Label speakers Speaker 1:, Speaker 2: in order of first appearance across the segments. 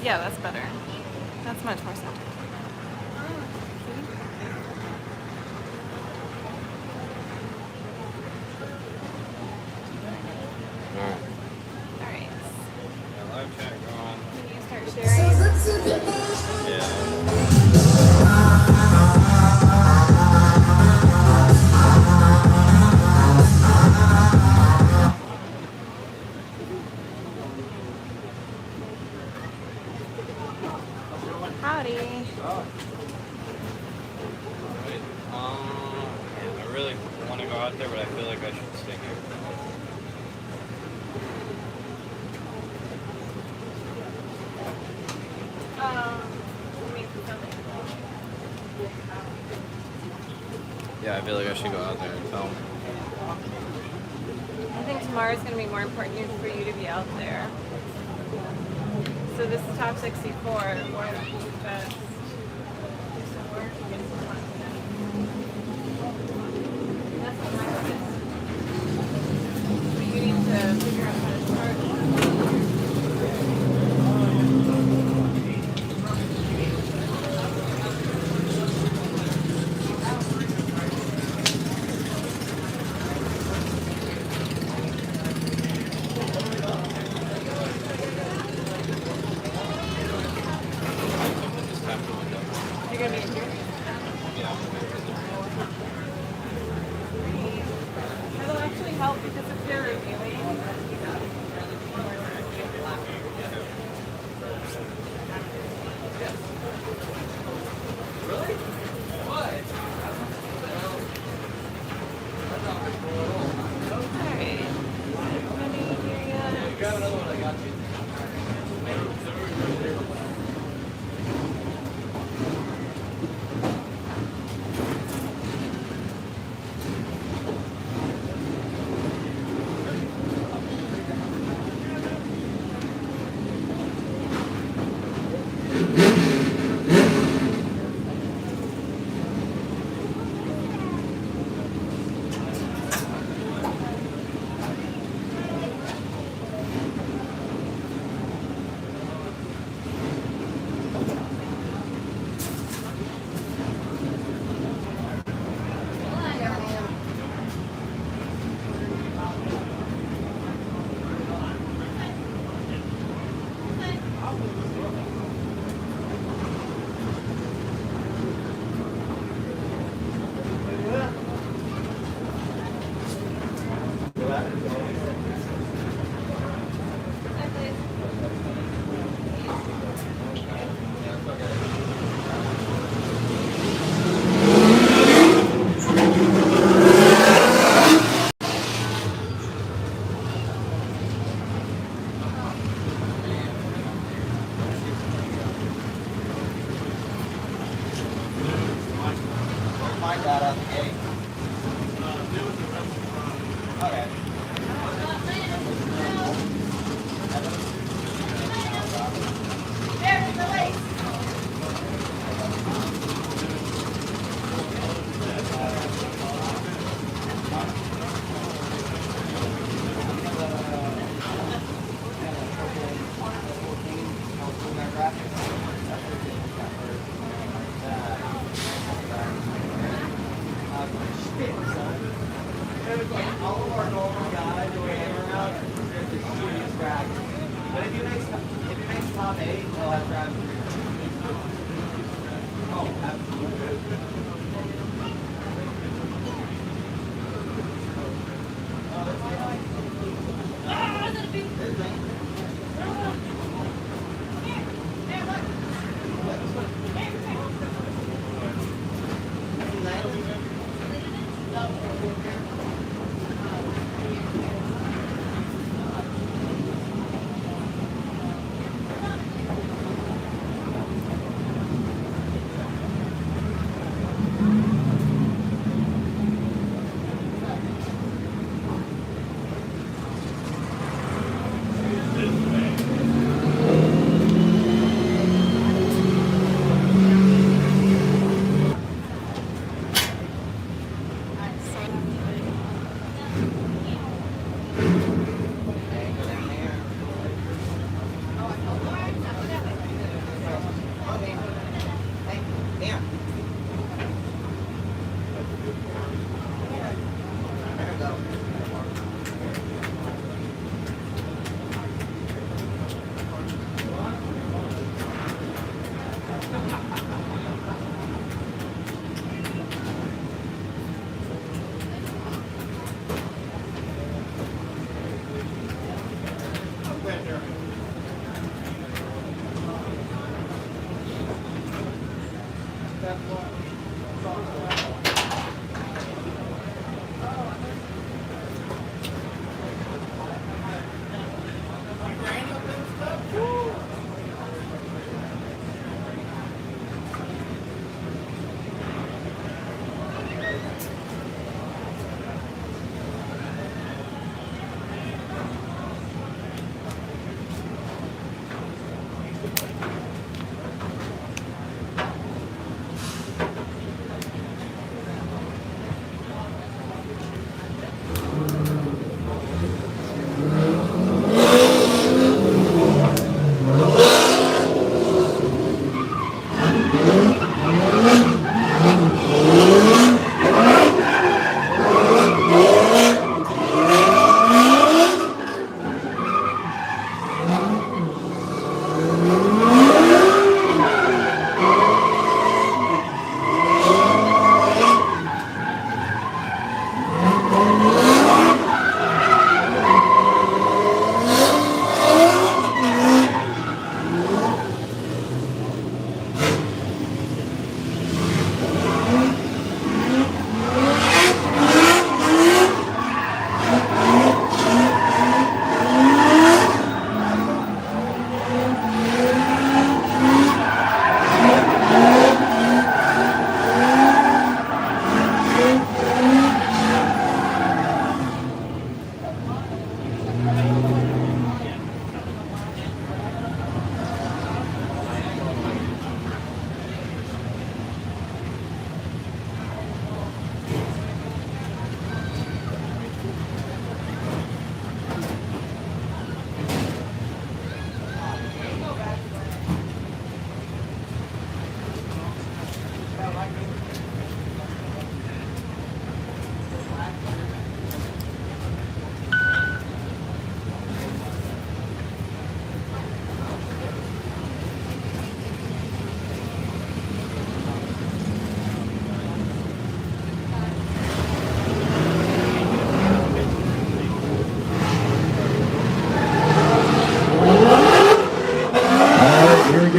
Speaker 1: Yeah, that's better. That's much more centered. Alright.
Speaker 2: Live chat going.
Speaker 1: Can you start sharing?
Speaker 2: Yeah.
Speaker 1: Howdy.
Speaker 2: I really want to go out there, but I feel like I should stay here. Yeah, I feel like I should go out there and film.
Speaker 1: I think tomorrow's going to be more important for you to be out there. So this is top 64. Why don't you best do some work and get some content? That's what my hope is. But you need to figure out how to start.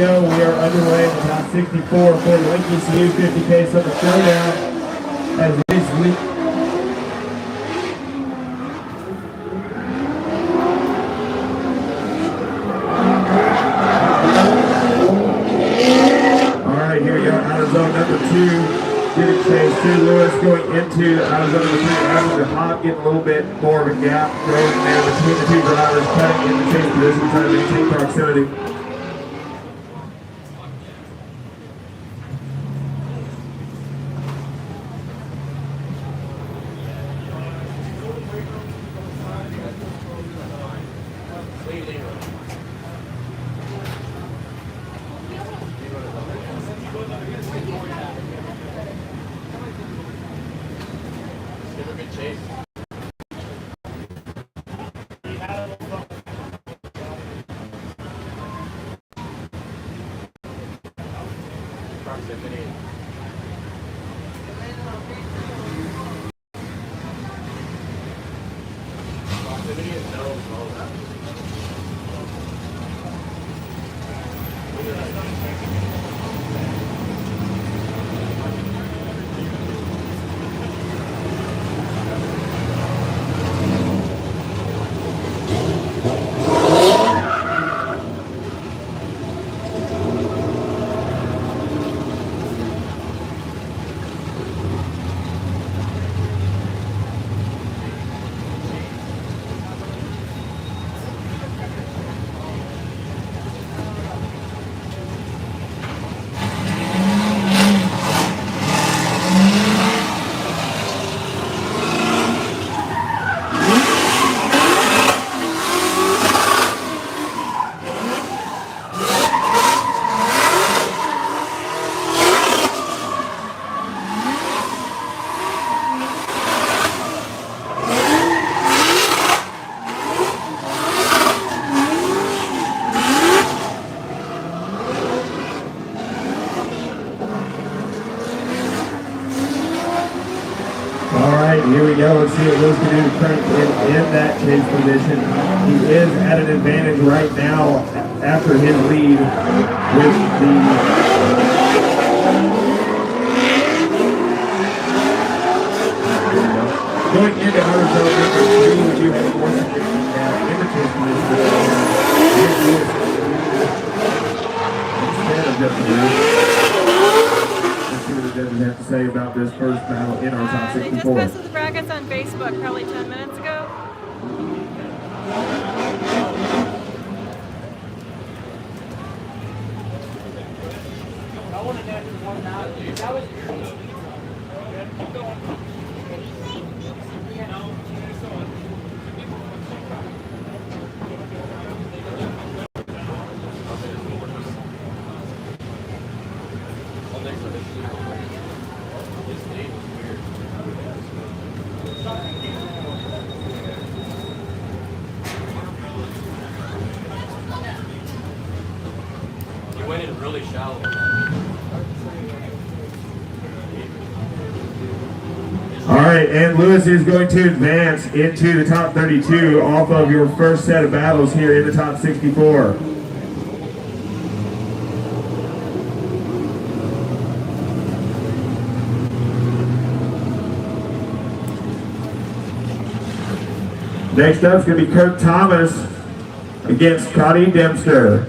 Speaker 3: go. We are underway in the top 64 for the ECU 50K Summer Showdown. As this week. Alright, here we are, out of zone number 2. Getting chase to Lewis going into out of zone number 3. After the hop, getting a little bit more of a gap going there between the two drivers, cutting in the chase position, trying to maintain proximity. Here we go. Let's see what Lewis can do to turn in that chase position. He is at an advantage right now after his lead with the Going into outer zone number 3, we do have more security now in the chase position. Instead of Dempster. Let's see what the judges have to say about this first battle in our top 64.
Speaker 1: They just posted the brackets on Facebook probably 10 minutes ago.
Speaker 2: You went in really shallow.
Speaker 3: All right, and Lewis is going to advance into the top 32 off of your first set of battles here in the top 64. Next up is going to be Kirk Thomas against Scotty Dempster.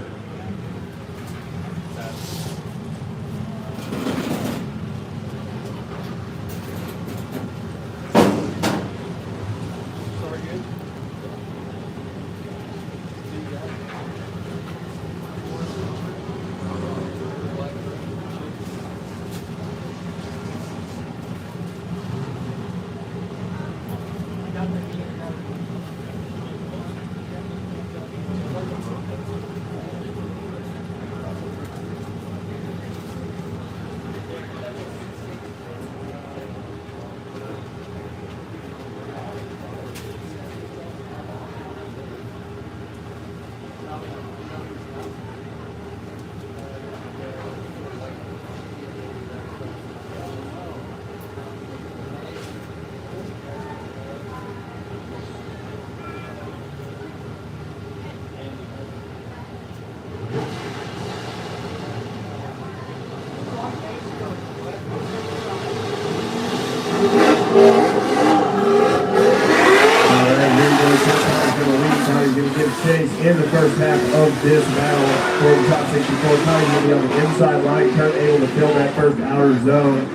Speaker 3: In the first half of this battle for the top 64, Connie's going to be on the inside line. Kurt able to fill that first outer zone.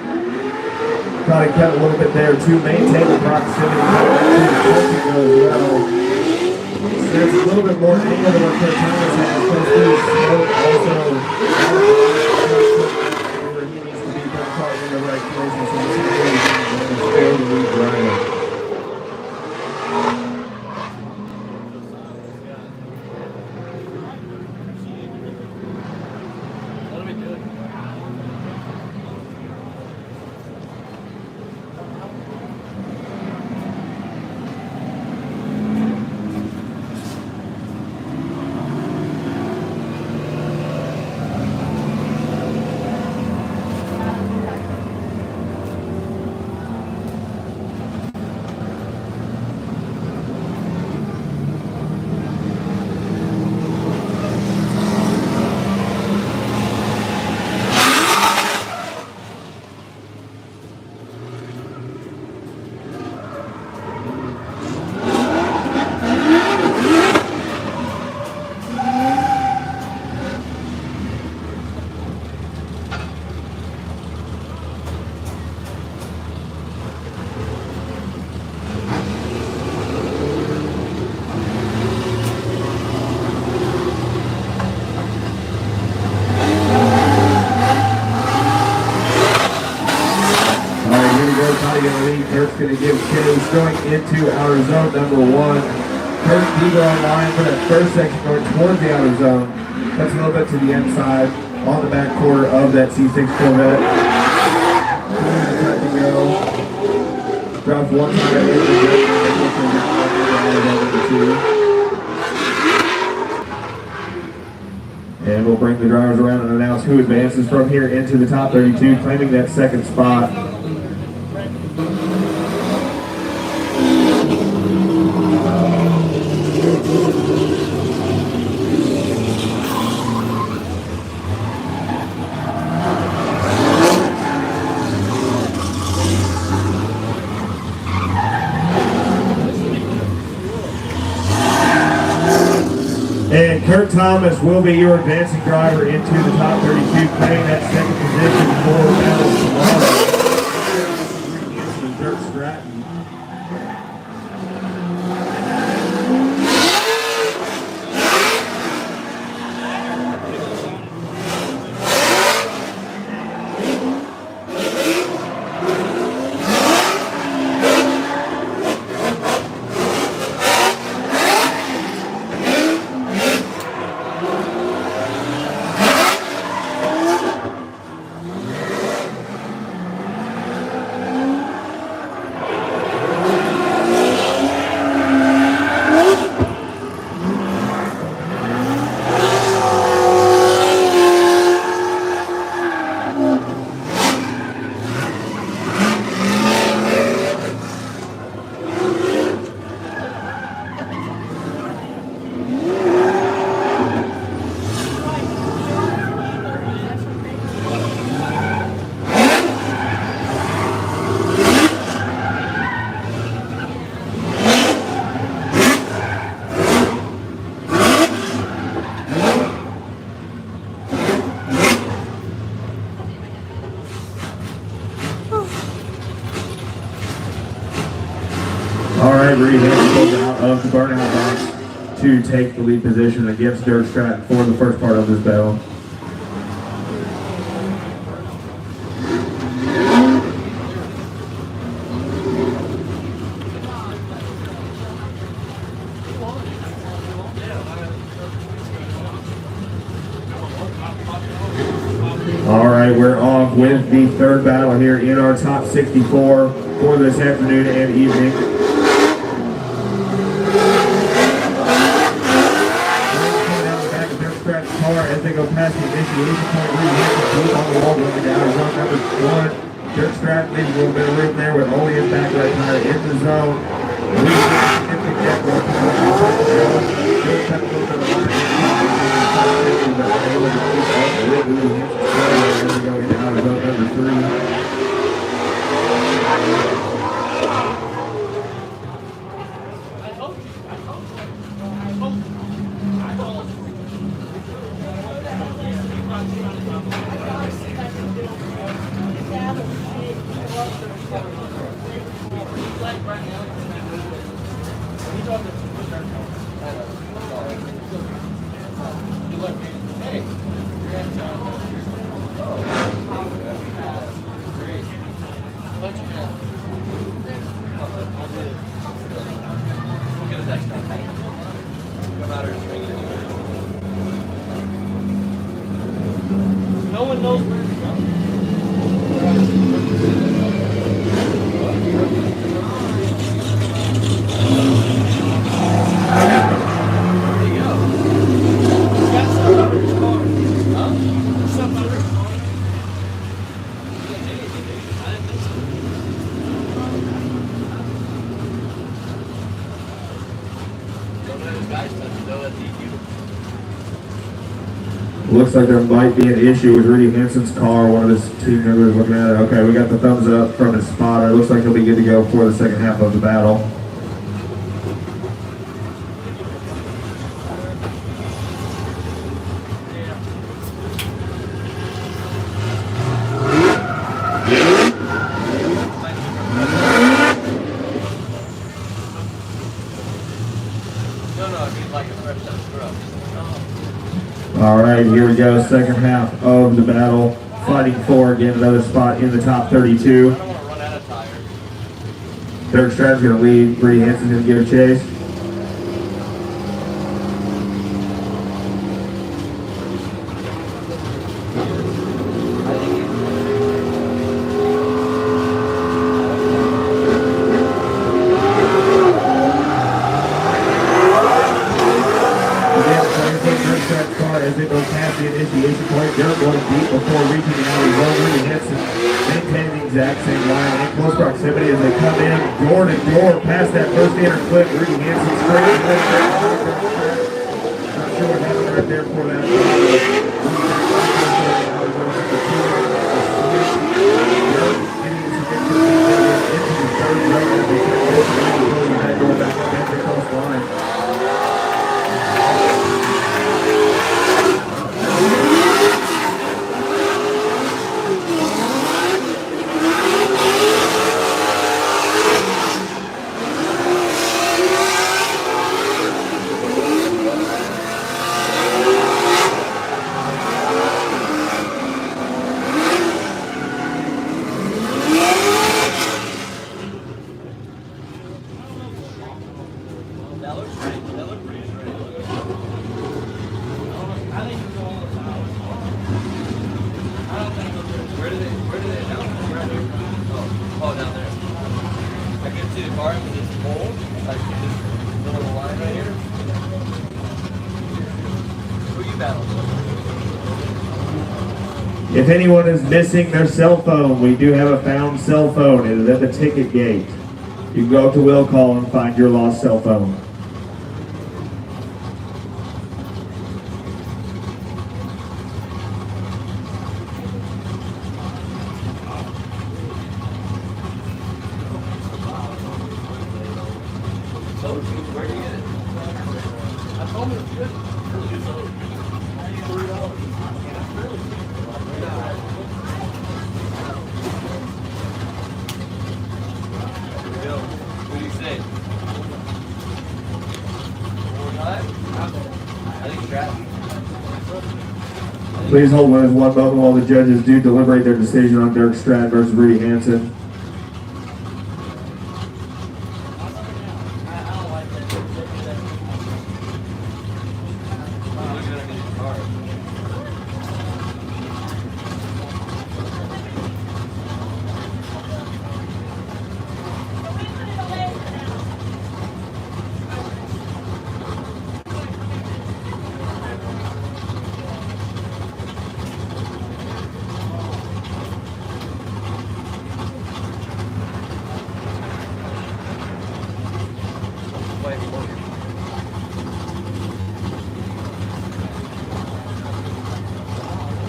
Speaker 3: Probably cut a little bit there to maintain the proximity to the as well. There's a little bit more angle than what Kurt Thomas has. Close to his smoke also. Where he needs to be caught in the right places. So this is really going to the lead driver. Kurt's going to give chase going into outer zone number 1. Kurt Spiegel on line for that first section going towards the outer zone. That's a little bit to the inside on the back quarter of that C6 Corvette. To go. Drops one tire into the and we'll bring the drivers around and announce who advances from here into the top 32, claiming that second spot. Thomas will be your advancing driver into the top 32, playing that second position for Madison tomorrow. Dirt Stratton. Hansen goes out of the burnout box to take the lead position against Dirt Stratton for the first part of this battle. All right, we're off with the third battle here in our top 64 for this afternoon and evening. As they go past the initiation point, Hansen on the wall going down. Zone number 1. Dirt Stratton leaves a little bit of room there with only his back right tire in the zone.
Speaker 4: No one knows where to go.
Speaker 3: Looks like there might be an issue with Rudy Hansen's car. One of his team members looking at it. Okay, we got the thumbs up from his spotter. Looks like he'll be good to go for the second half of the battle. All right, here we go. Second half of the battle. Fighting for, again, another spot in the top 32. Dirt Stratton's going to lead. Rudy Hansen's going to give a chase. As they go past the initiation point, they're going deep before reaching the alley zone. Rudy Hansen maintaining the exact same line in close proximity as they come in door to door past that first inner clip. Rudy Hansen straight in. Not sure what happened right there for that.
Speaker 4: car with this pole, like this little line right here. Who you battle?
Speaker 3: If anyone is missing their cell phone, we do have a found cell phone. It is at the ticket gate. You can go up to will call and find your lost cell phone.
Speaker 4: Where do you get it? I told him it's good. What do you say? I think Stratton.
Speaker 3: Please hold with us one moment while the judges do deliberate their decision on Dirk Stratton versus Rudy Hansen.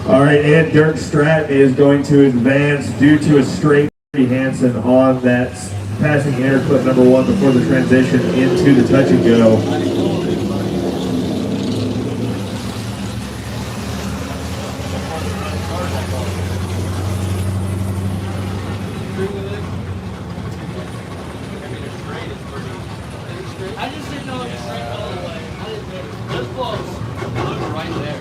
Speaker 3: All right, and Dirk Stratton is going to advance due to a straight Hansen on that passing air clip number 1 before the transition into the touch and go.
Speaker 4: I just didn't know it was straight all the way. I didn't know. That's close. Look right there.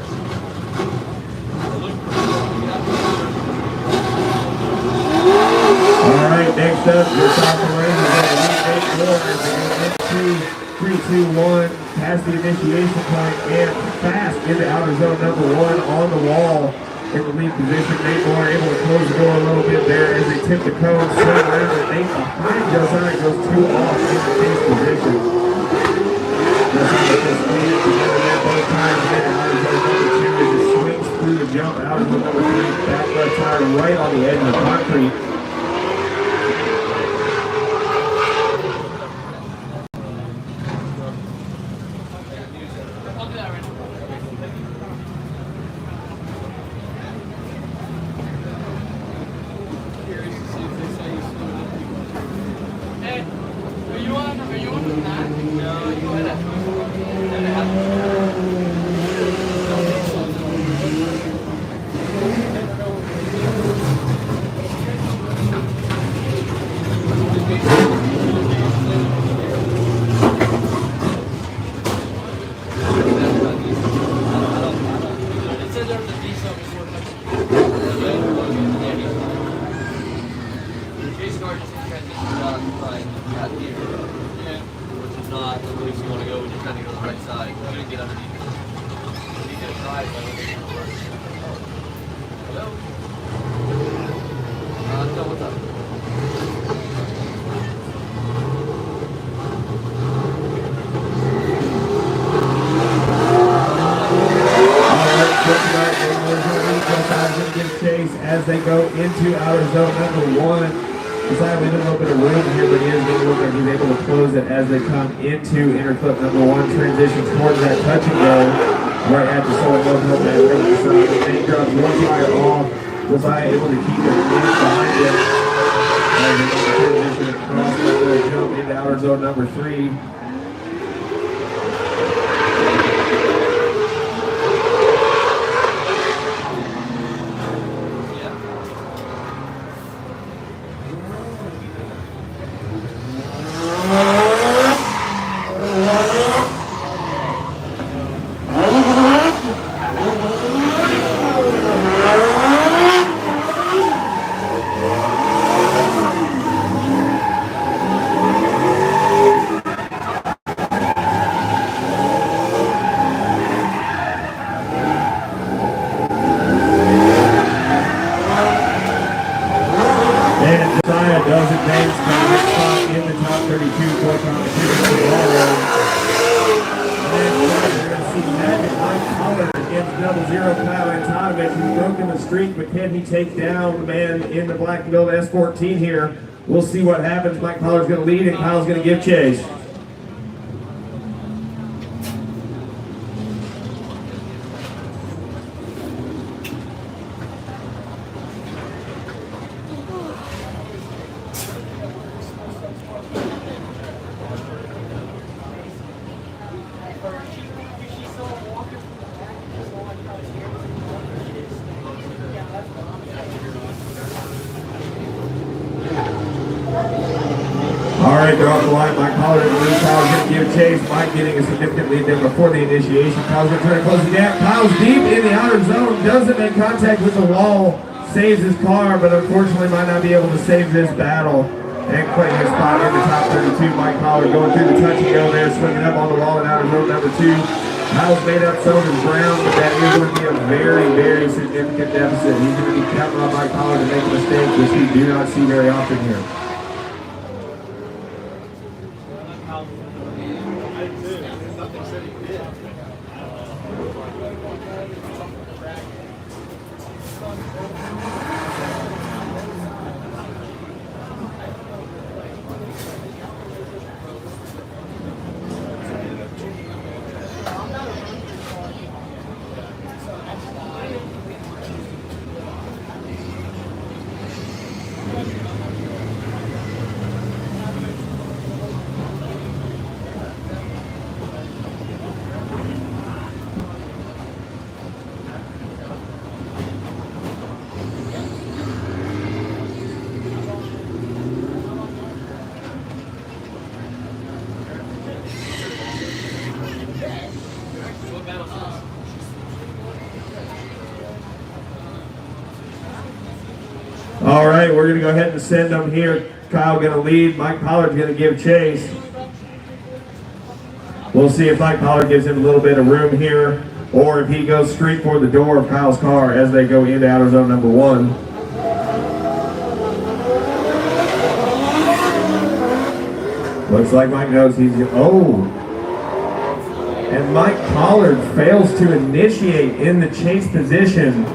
Speaker 3: All right, next up, your top lane is at Elite 8 4 as they go into 3-2-1, past the initiation point and fast into outer zone number 1 on the wall in the lead position. Nate Moore able to close the door a little bit there as they tip the cone, swing around, and Nate behind Josiah goes 2 off in the chase position. Josiah just leads together there both times in outer zone number 2 as it swings through the jump, outer zone number 3, back left tire right on the edge of the concrete. As they go into outer zone number 1. Decided leaving a little bit of room here, but he is going to look like he's able to close it as they come into inner clip number 1. Transition towards that touch and go right at the solid low clip that Riverside. And then he drops 1 tire off. Josiah able to keep it in behind him as they transition across that little jump into outer zone number 3. He's broken the streak, but can he take down the man in the black and gold S14 here? We'll see what happens. Mike Pollard's going to lead, and Kyle's going to give chase. They're off the line. Mike Pollard and Lee Kyle's going to give chase. Mike getting a significant lead there before the initiation. Kyle's going to try to close the gap. Kyle's deep in the outer zone. Doesn't make contact with the wall. Saves his car, but unfortunately might not be able to save this battle. And claim his spot in the top 32. Mike Pollard going through the touch and go there, swinging up on the wall in outer zone number 2. Kyle's made up some of his ground, but that is going to be a very, very significant deficit. He's going to be counting on Mike Pollard to make a mistake, which we do not see very often here. All right, we're going to go ahead and send them here. Kyle going to lead. Mike Pollard's going to give chase. We'll see if Mike Pollard gives him a little bit of room here, or if he goes straight for the door of Kyle's car as they go into outer zone number 1. Looks like Mike knows he's... Oh! And Mike Pollard fails to initiate in the chase position.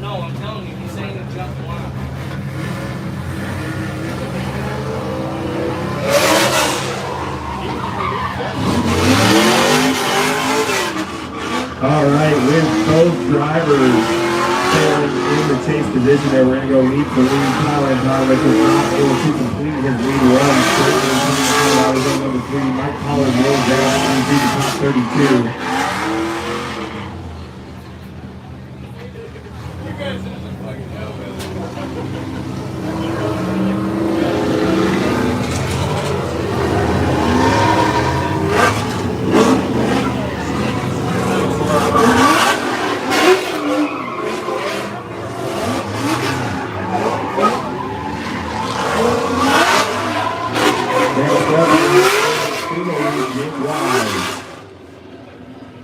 Speaker 4: No, I'm telling you, he's saying to jump the line.
Speaker 3: All right, with both drivers failing in the chase position there, we're going to go lead for lead. Kyle and Carver was not able to complete his lead run. Certainly coming out of zone number 3. Mike Pollard rolls down into the top 32.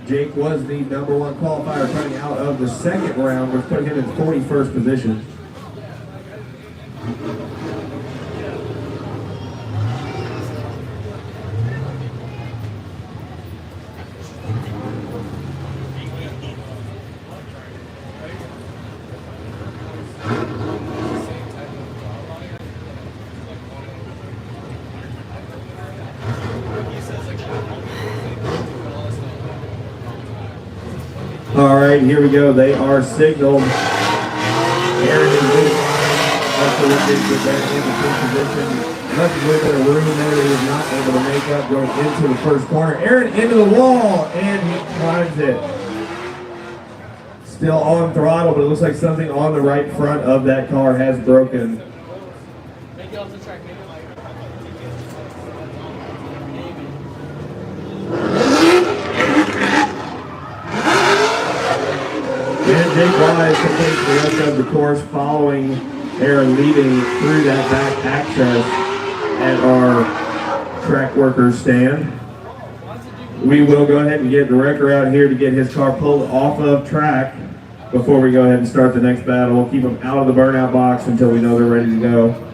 Speaker 3: Jake was the number 1 qualifier coming out of the second round, which put him in 41st position. All right, here we go. They are signaled. Aaron is leading after Wicknik with that in the position. Left a little bit of room there. He is not able to make up going into the first corner. Aaron into the wall, and he climbs it. Still on throttle, but it looks like something on the right front of that car has broken.
Speaker 4: Make it off the track, make it lighter.
Speaker 3: chase the rest of the course following Aaron leading through that back access at our track workers stand. We will go ahead and get the wrecker out here to get his car pulled off of track before we go ahead and start the next battle. We'll keep them out of the burnout box until we know they're ready to go.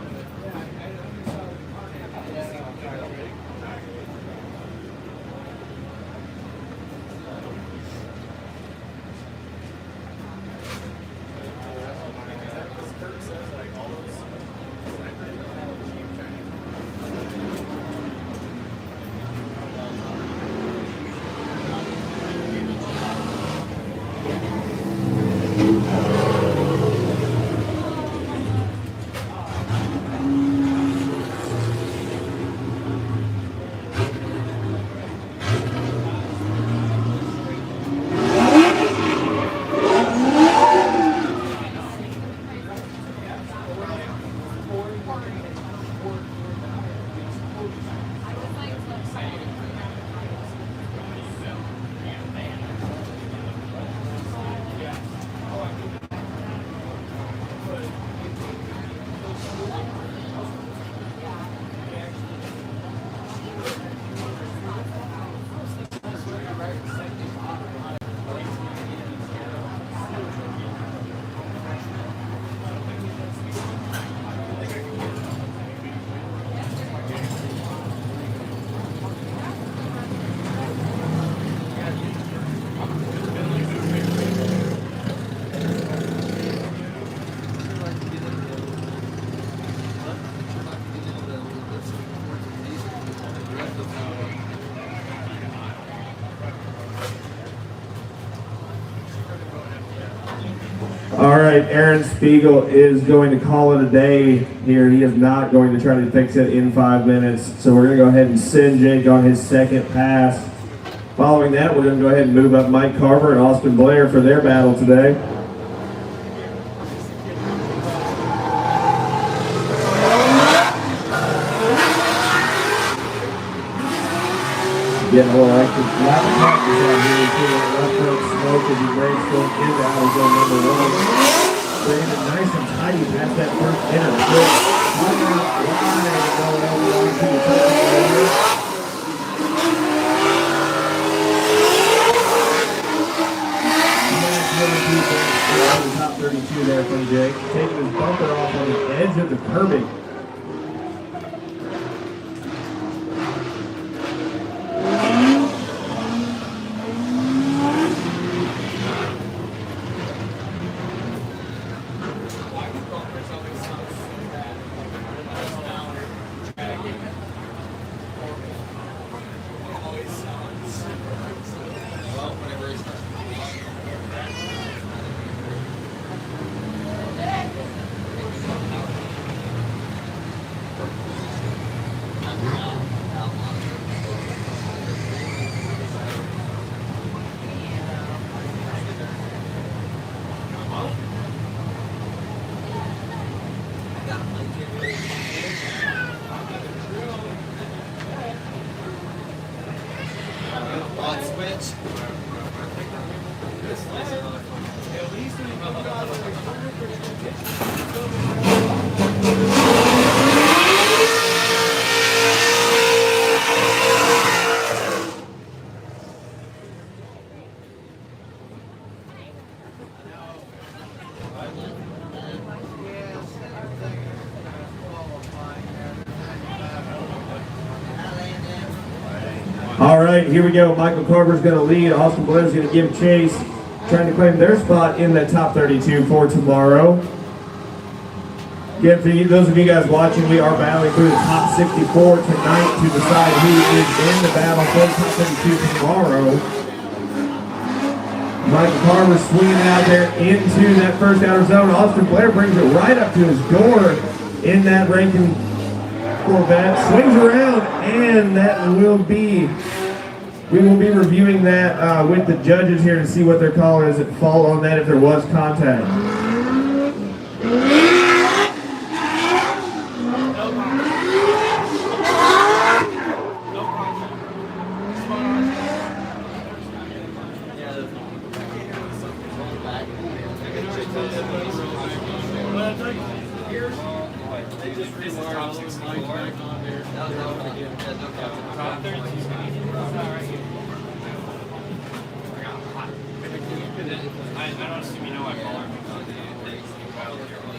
Speaker 3: All right, Aaron Spiegel is going to call it a day here. He is not going to try to fix it in 5 minutes. So we're going to go ahead and send Jake on his second pass. Following that, we're going to go ahead and move up Mike Carver and Austin Blair for their battle today. Getting a little extra lap of practice out here. He's getting left front smoke as he breaks going into outer zone number 1. Brandon nice and tidy past that first inner. Good. Going out wide and going over onto the touchdown. The top 32 there from Jake. Taking his bumper off on the edge of the curbing. All right, here we go. Michael Carver's going to lead. Austin Blair's going to give chase, trying to claim their spot in the top 32 for tomorrow. Again, for those of you guys watching, we are battling through the top 64 tonight to decide who is in the battle for the top 32 tomorrow. Michael Carver swinging out there into that first outer zone. Austin Blair brings it right up to his door in that Rankin Corvette. Swings around, and that will be, we will be reviewing that with the judges here to see what their call is at fault on that if there was contact.
Speaker 4: don't assume you know my Pollard.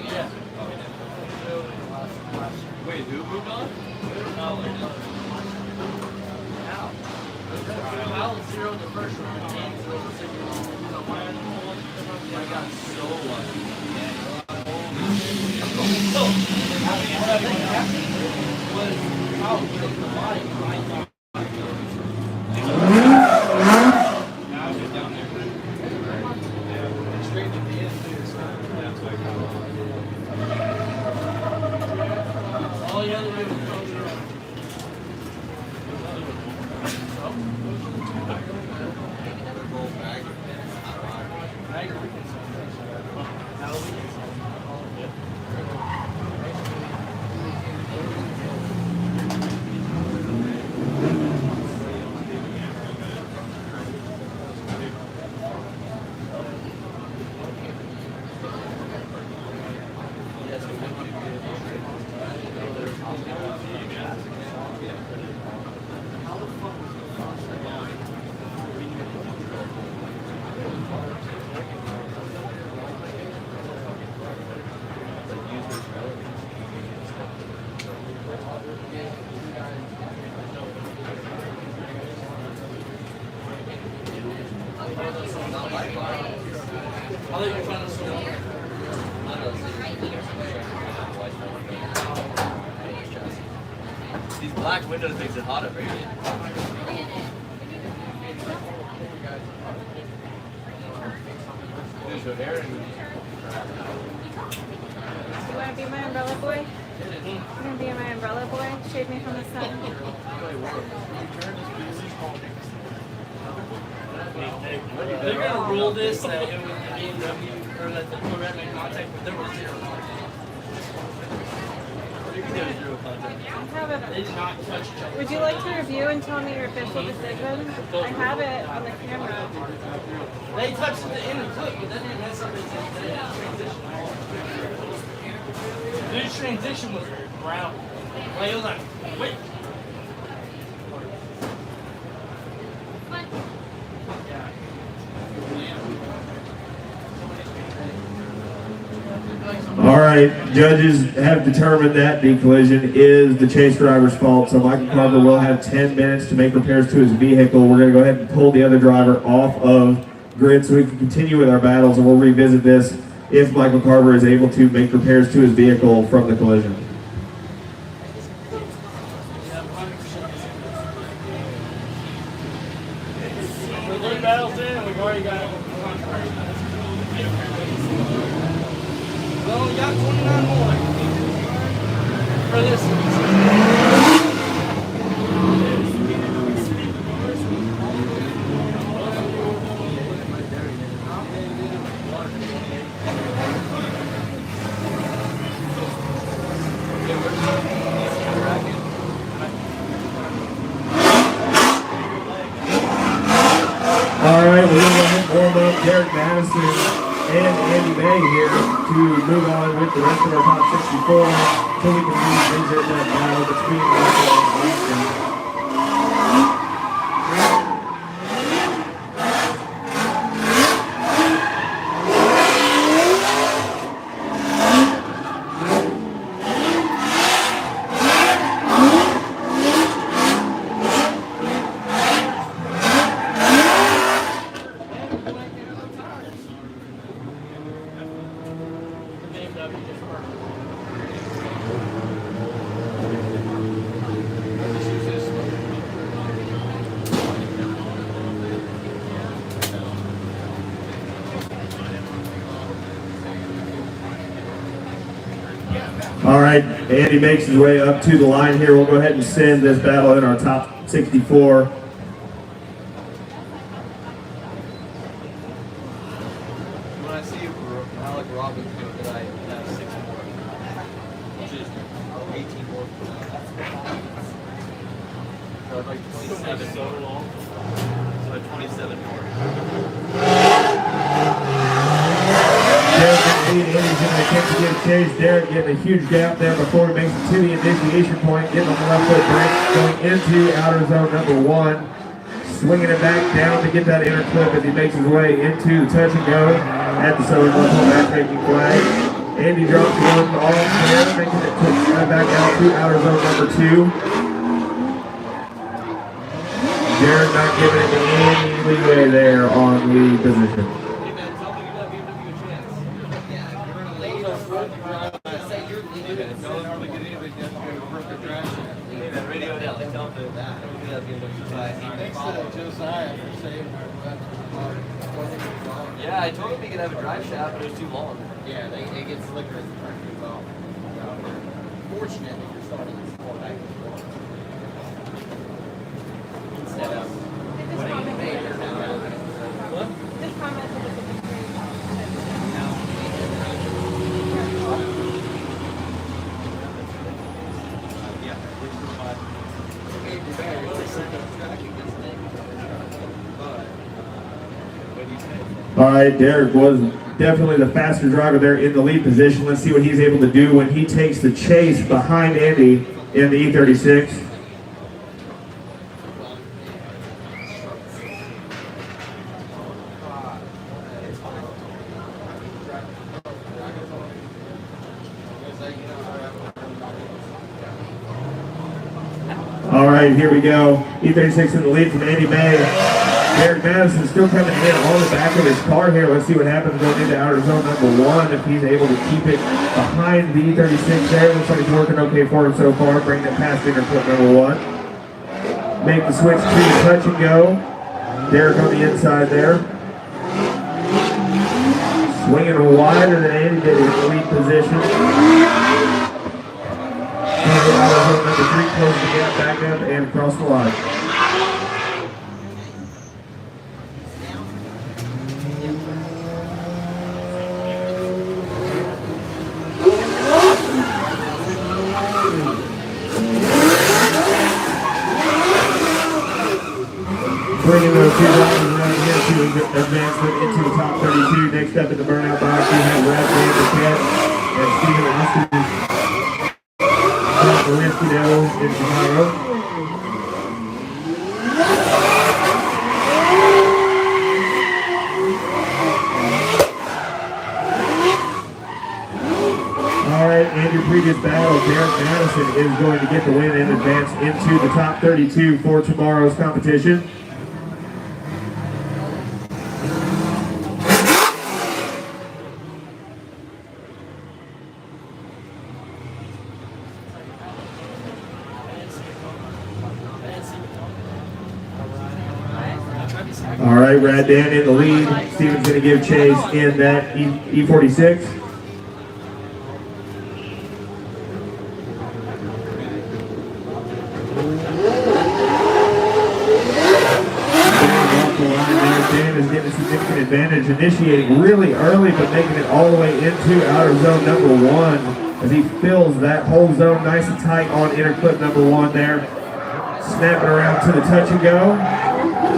Speaker 4: Yeah. Wait, who moved on? Al 0 the first round, and 0 the second round. I got so lucky. So, what I think happened was Al took the body right now. Now he's down there. Straight to the end, too. All the other people comes around. These black windows makes it hot up here. So Aaron.
Speaker 1: You want to be my umbrella boy? You want to be my umbrella boy? Shade me from the sun.
Speaker 4: They're gonna rule this that it was the BMW or that the Corvette made contact, but there was 0 contact. You can do 0 contact. They did not touch each other.
Speaker 1: Would you like to review and tell me your official decision? I have it on the camera.
Speaker 4: They touched at the end of the clip, but that didn't have something to say that transition. Dude's transition was brown. Like it was like, wait.
Speaker 3: All right, judges have determined that the collision is the chase driver's fault, so Michael Carver will have 10 minutes to make repairs to his vehicle. We're going to go ahead and pull the other driver off of grid so we can continue with our battles, and we'll revisit this if Michael Carver is able to make repairs to his vehicle from the collision.
Speaker 4: We're 3 battles in, we've already got well, we got 29 more for this.
Speaker 3: All right, we're going to warm up Derek Madison and Andy May here to move on with the rest of our top 64 so we can revisit that battle between Michael and Basker. All right, Andy makes his way up to the line here. We'll go ahead and send this battle in our top 64.
Speaker 2: When I see Alec Robbins do that, I have 6 more, which is 18 more. So I'd like 27 more. So I have 27 more.
Speaker 3: Andy's going to attempt to get chase. Derek getting a huge gap there before he makes it to the initiation point, getting on the left foot brake, going into outer zone number 1. Swinging it back down to get that inner clip as he makes his way into the touch and go at the southern level back-taking flag. Andy drops one off there, making it back out to outer zone number 2. Jared not giving it any leeway there on the position.
Speaker 2: Yeah, I told him he could have a drive shaft, but it was too long.
Speaker 5: Yeah, it gets slicker as the turn goes off. Fortunately, you're starting to fall back and forth. Instead of putting it later down.
Speaker 1: Just comment on the
Speaker 3: All right, Derek was definitely the faster driver there in the lead position. Let's see what he's able to do when he takes the chase behind Andy in the E36. All right, here we go. E36 in the lead from Andy May. Derek Madison still coming in on the back of his car here. Let's see what happens going into outer zone number 1. If he's able to keep it behind the E36 there. Looks like it's working okay for him so far. Bring it past inner clip number 1. Make the switch to touch and go. Derek on the inside there. Swinging wider than Andy did in the lead position. Outer zone number 3 closes the gap back up and across the line. Bringing those two drivers around here to advancement into the top 32. Next up in the burnout box, we have Brad Buchanan and Steven Austin. Meadows in Chicago. All right, and your previous battle, Derek Madison is going to get the win and advance into the top 32 for tomorrow's competition. All right, Rad Dan in the lead. Steven's going to give chase in that E46. Dan is getting a significant advantage, initiating really early, but making it all the way into outer zone number 1 as he fills that whole zone nice and tight on inner clip number 1 there. Snapping around to the touch and go.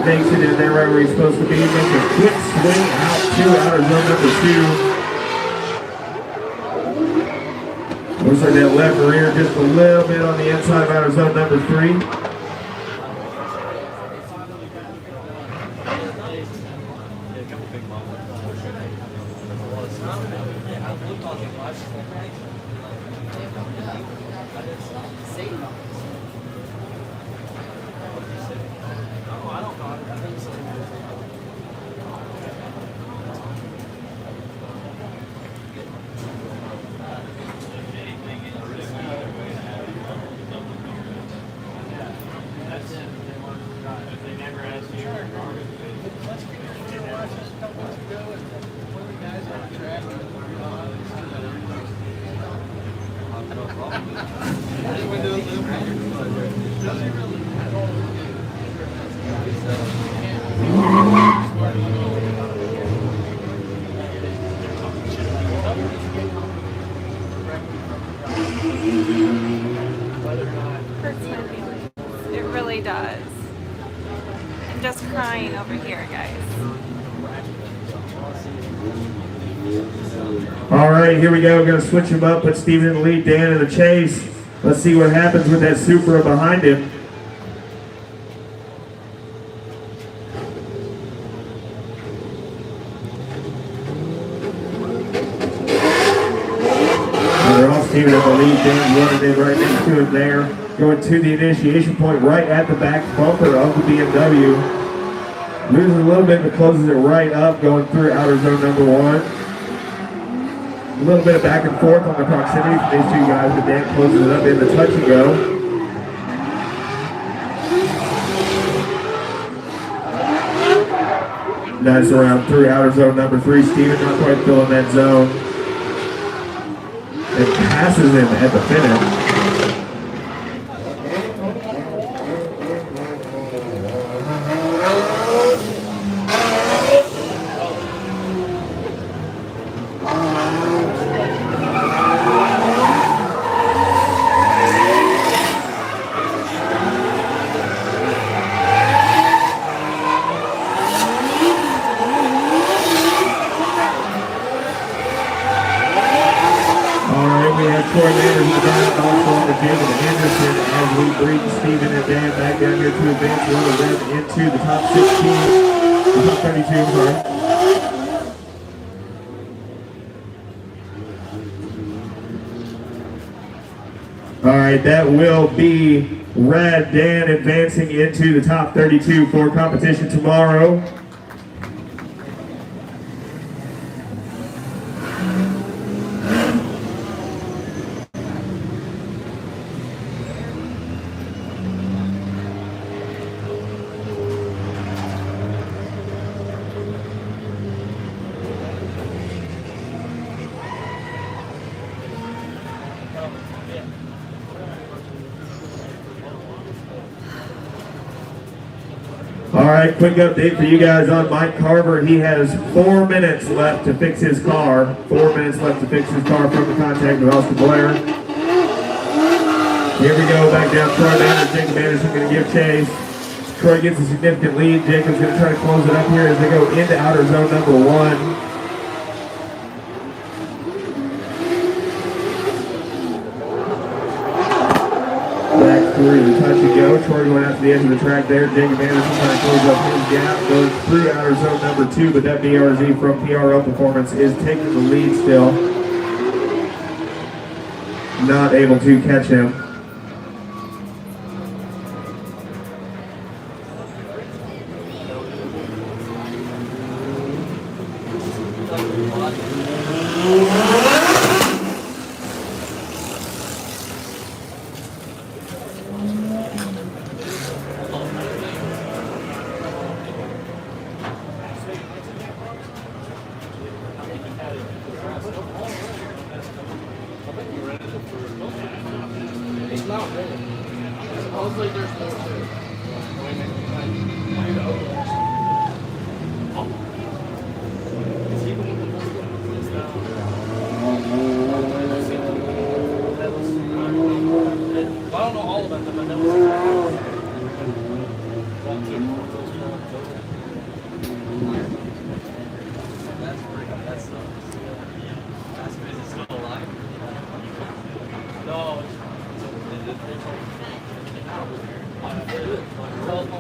Speaker 3: Makes it in there right where he's supposed to be. Makes a quick swing out to outer zone number 2. Looks like that left rear just a little bit on the inside of outer zone number 3.
Speaker 1: hurts my feelings. It really does. I'm just crying over here, guys.
Speaker 3: All right, here we go. We're going to switch him up, put Steven in the lead, Dan in the chase. Let's see what happens with that Supra behind him. Steven in the lead. Dan running in right next to him there. Going to the initiation point right at the back bumper of the BMW. Loses a little bit but closes it right up going through outer zone number 1. A little bit of back and forth on the proximity from these two guys, but Dan closes it up in the touch and go. Nice around through outer zone number 3. Steven not quite filling that zone. And passes him at the finish. Steven and Dan back down here to advance one of them into the top 16, the top 32, sorry. All right, that will be Red Dan advancing into the top 32 for competition tomorrow. All right, quick update for you guys on Mike Carver. He has 4 minutes left to fix his car. 4 minutes left to fix his car from the contact with Austin Blair. Here we go, back down Troy Manners. Jacob Anderson going to give chase. Troy gets a significant lead. Jacob's going to try to close it up here as they go into outer zone number 1. Through the touch and go. Troy going out to the edge of the track there. Jacob Anderson trying to close up his gap. Goes through outer zone number 2, but that BRZ from PRO Performance is taking the lead still. Not able to catch him.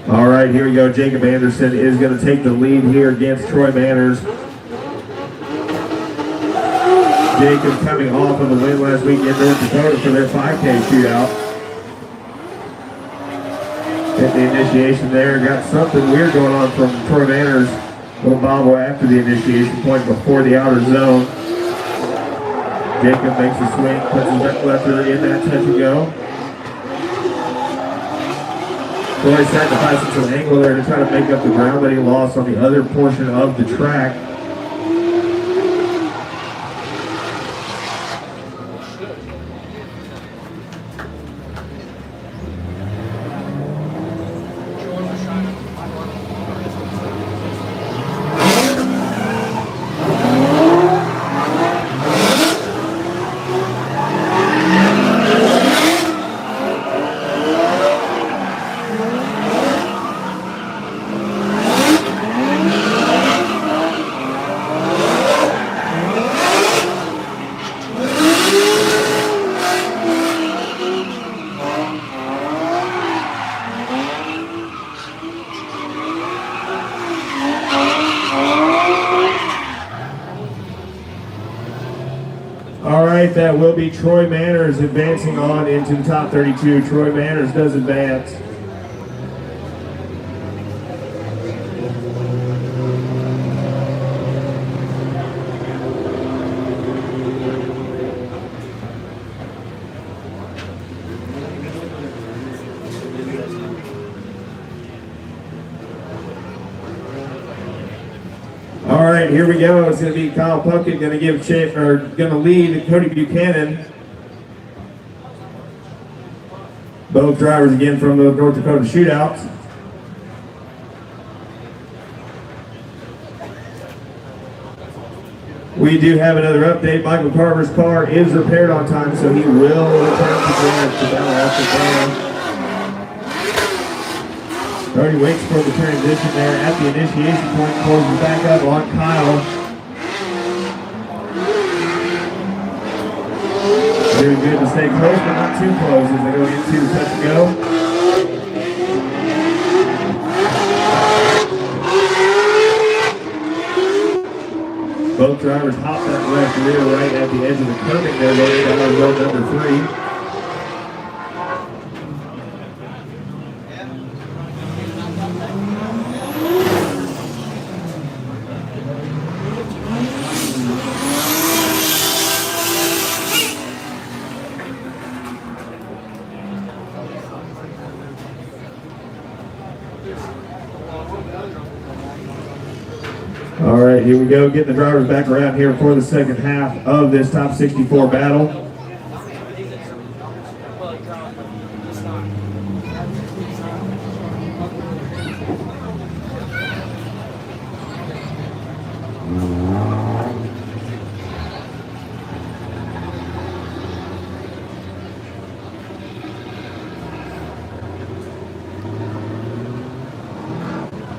Speaker 3: All right, here we go. Jacob Anderson is going to take the lead here against Troy Manners. Jacob coming off of a win last week in North Dakota for their 5K shootout. Hit the initiation there. Got something weird going on from Troy Manners. Little bobble after the initiation point before the outer zone. Jacob makes a swing, puts his lefter in that touch and go. Troy sacrificing some angle there to try to make up the ground that he lost on the other portion of the track. All right, that will be Troy Manners advancing on into the top 32. Troy Manners does advance. All right, here we go. It's going to be Kyle Puckett going to give going to lead Cody Buchanan. Both drivers again from the North Dakota shootouts. We do have another update. Michael Carver's car is repaired on time, so he will return to battle after Blair. Already waits for the transition there at the initiation point, closes back up on Kyle. Very good to stay close, but not too close as they go into touch and go. Both drivers hop that left rear right at the edge of the curbing there, going into row number 3. All right, here we go, getting the drivers back around here for the second half of this top 64 battle.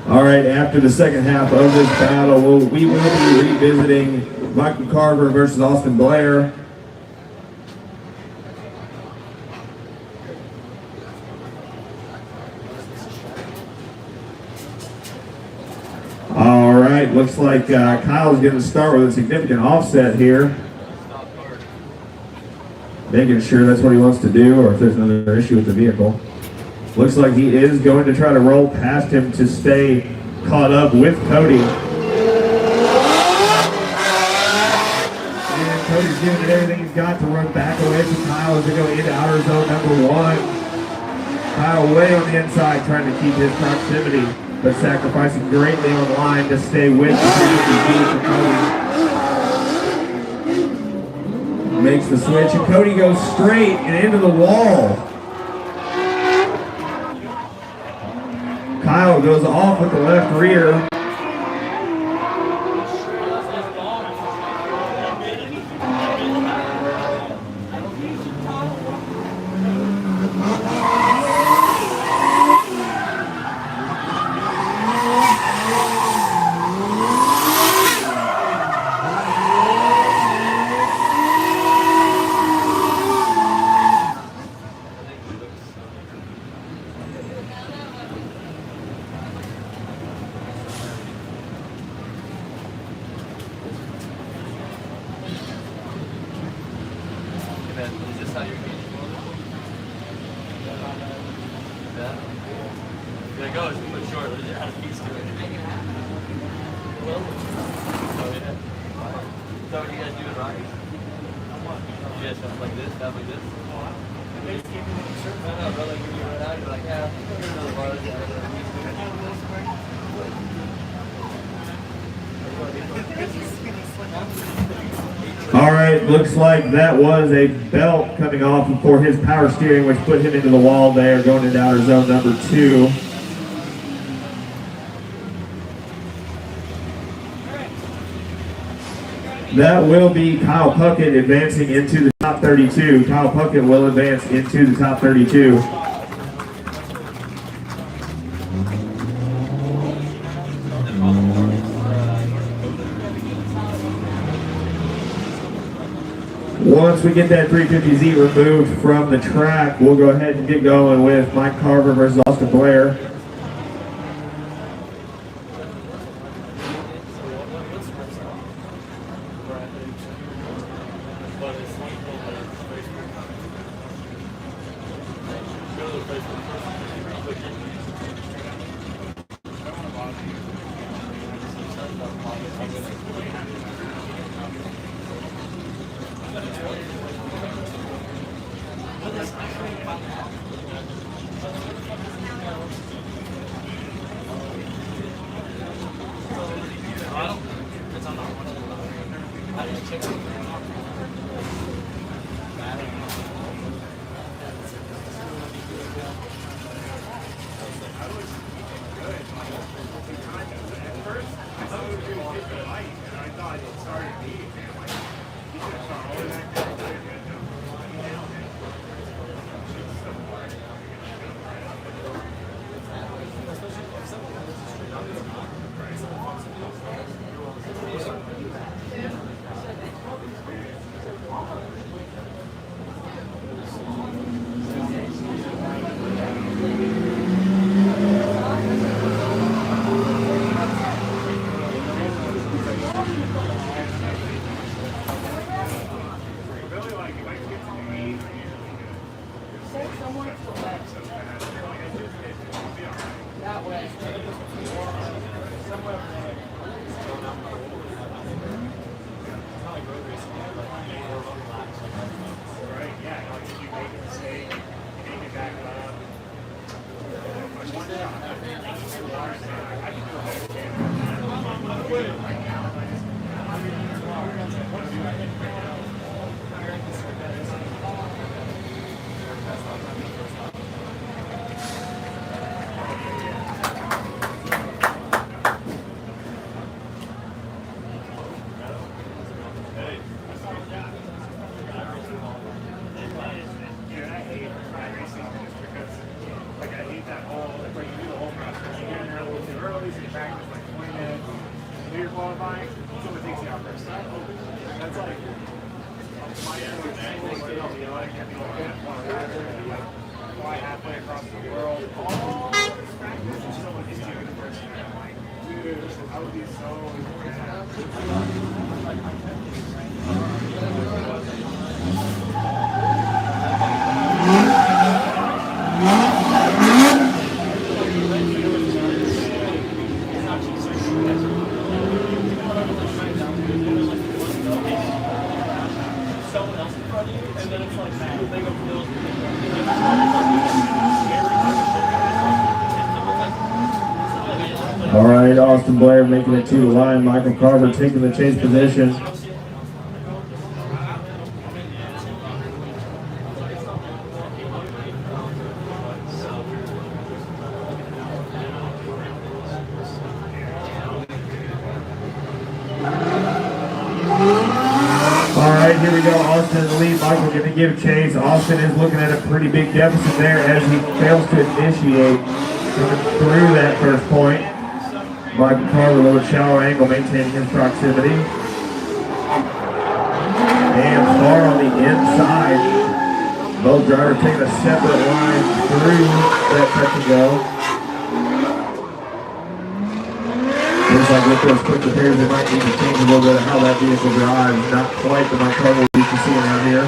Speaker 3: All right, after the second half of this battle, we will be revisiting Michael Carver versus Austin Blair. All right, looks like Kyle's going to start with a significant offset here. Making sure that's what he wants to do, or if there's another issue with the vehicle. Looks like he is going to try to roll past him to stay caught up with Cody. And Cody's giving it everything he's got to run back away from Kyle as they go into outer zone number 1. Kyle way on the inside trying to keep his proximity, but sacrificing greatly on the line to stay with Cody. Makes the switch, and Cody goes straight and into the wall. Kyle goes off with the left rear. Alright, looks like that was a belt coming off for his power steering, which put him into the wall there, going into outer zone number 2. That will be Kyle Puckett advancing into the top 32. Kyle Puckett will advance into the top 32. Once we get that 350Z removed from the track, we'll go ahead and get going with Mike Carver versus Austin Blair. All right, Austin Blair making it to the line. Michael Carver taking the chase position. All right, here we go. Austin in the lead. Michael going to give chase. Austin is looking at a pretty big deficit there as he fails to initiate through that first point. Michael Carver, a little shallow angle, maintaining his proximity. And far on the inside. Both drivers taking a separate line through that touch and go. Looks like with those quick repairs, they might need to change a little bit of how that vehicle drives. Not quite the Mike Carver we used to see around here.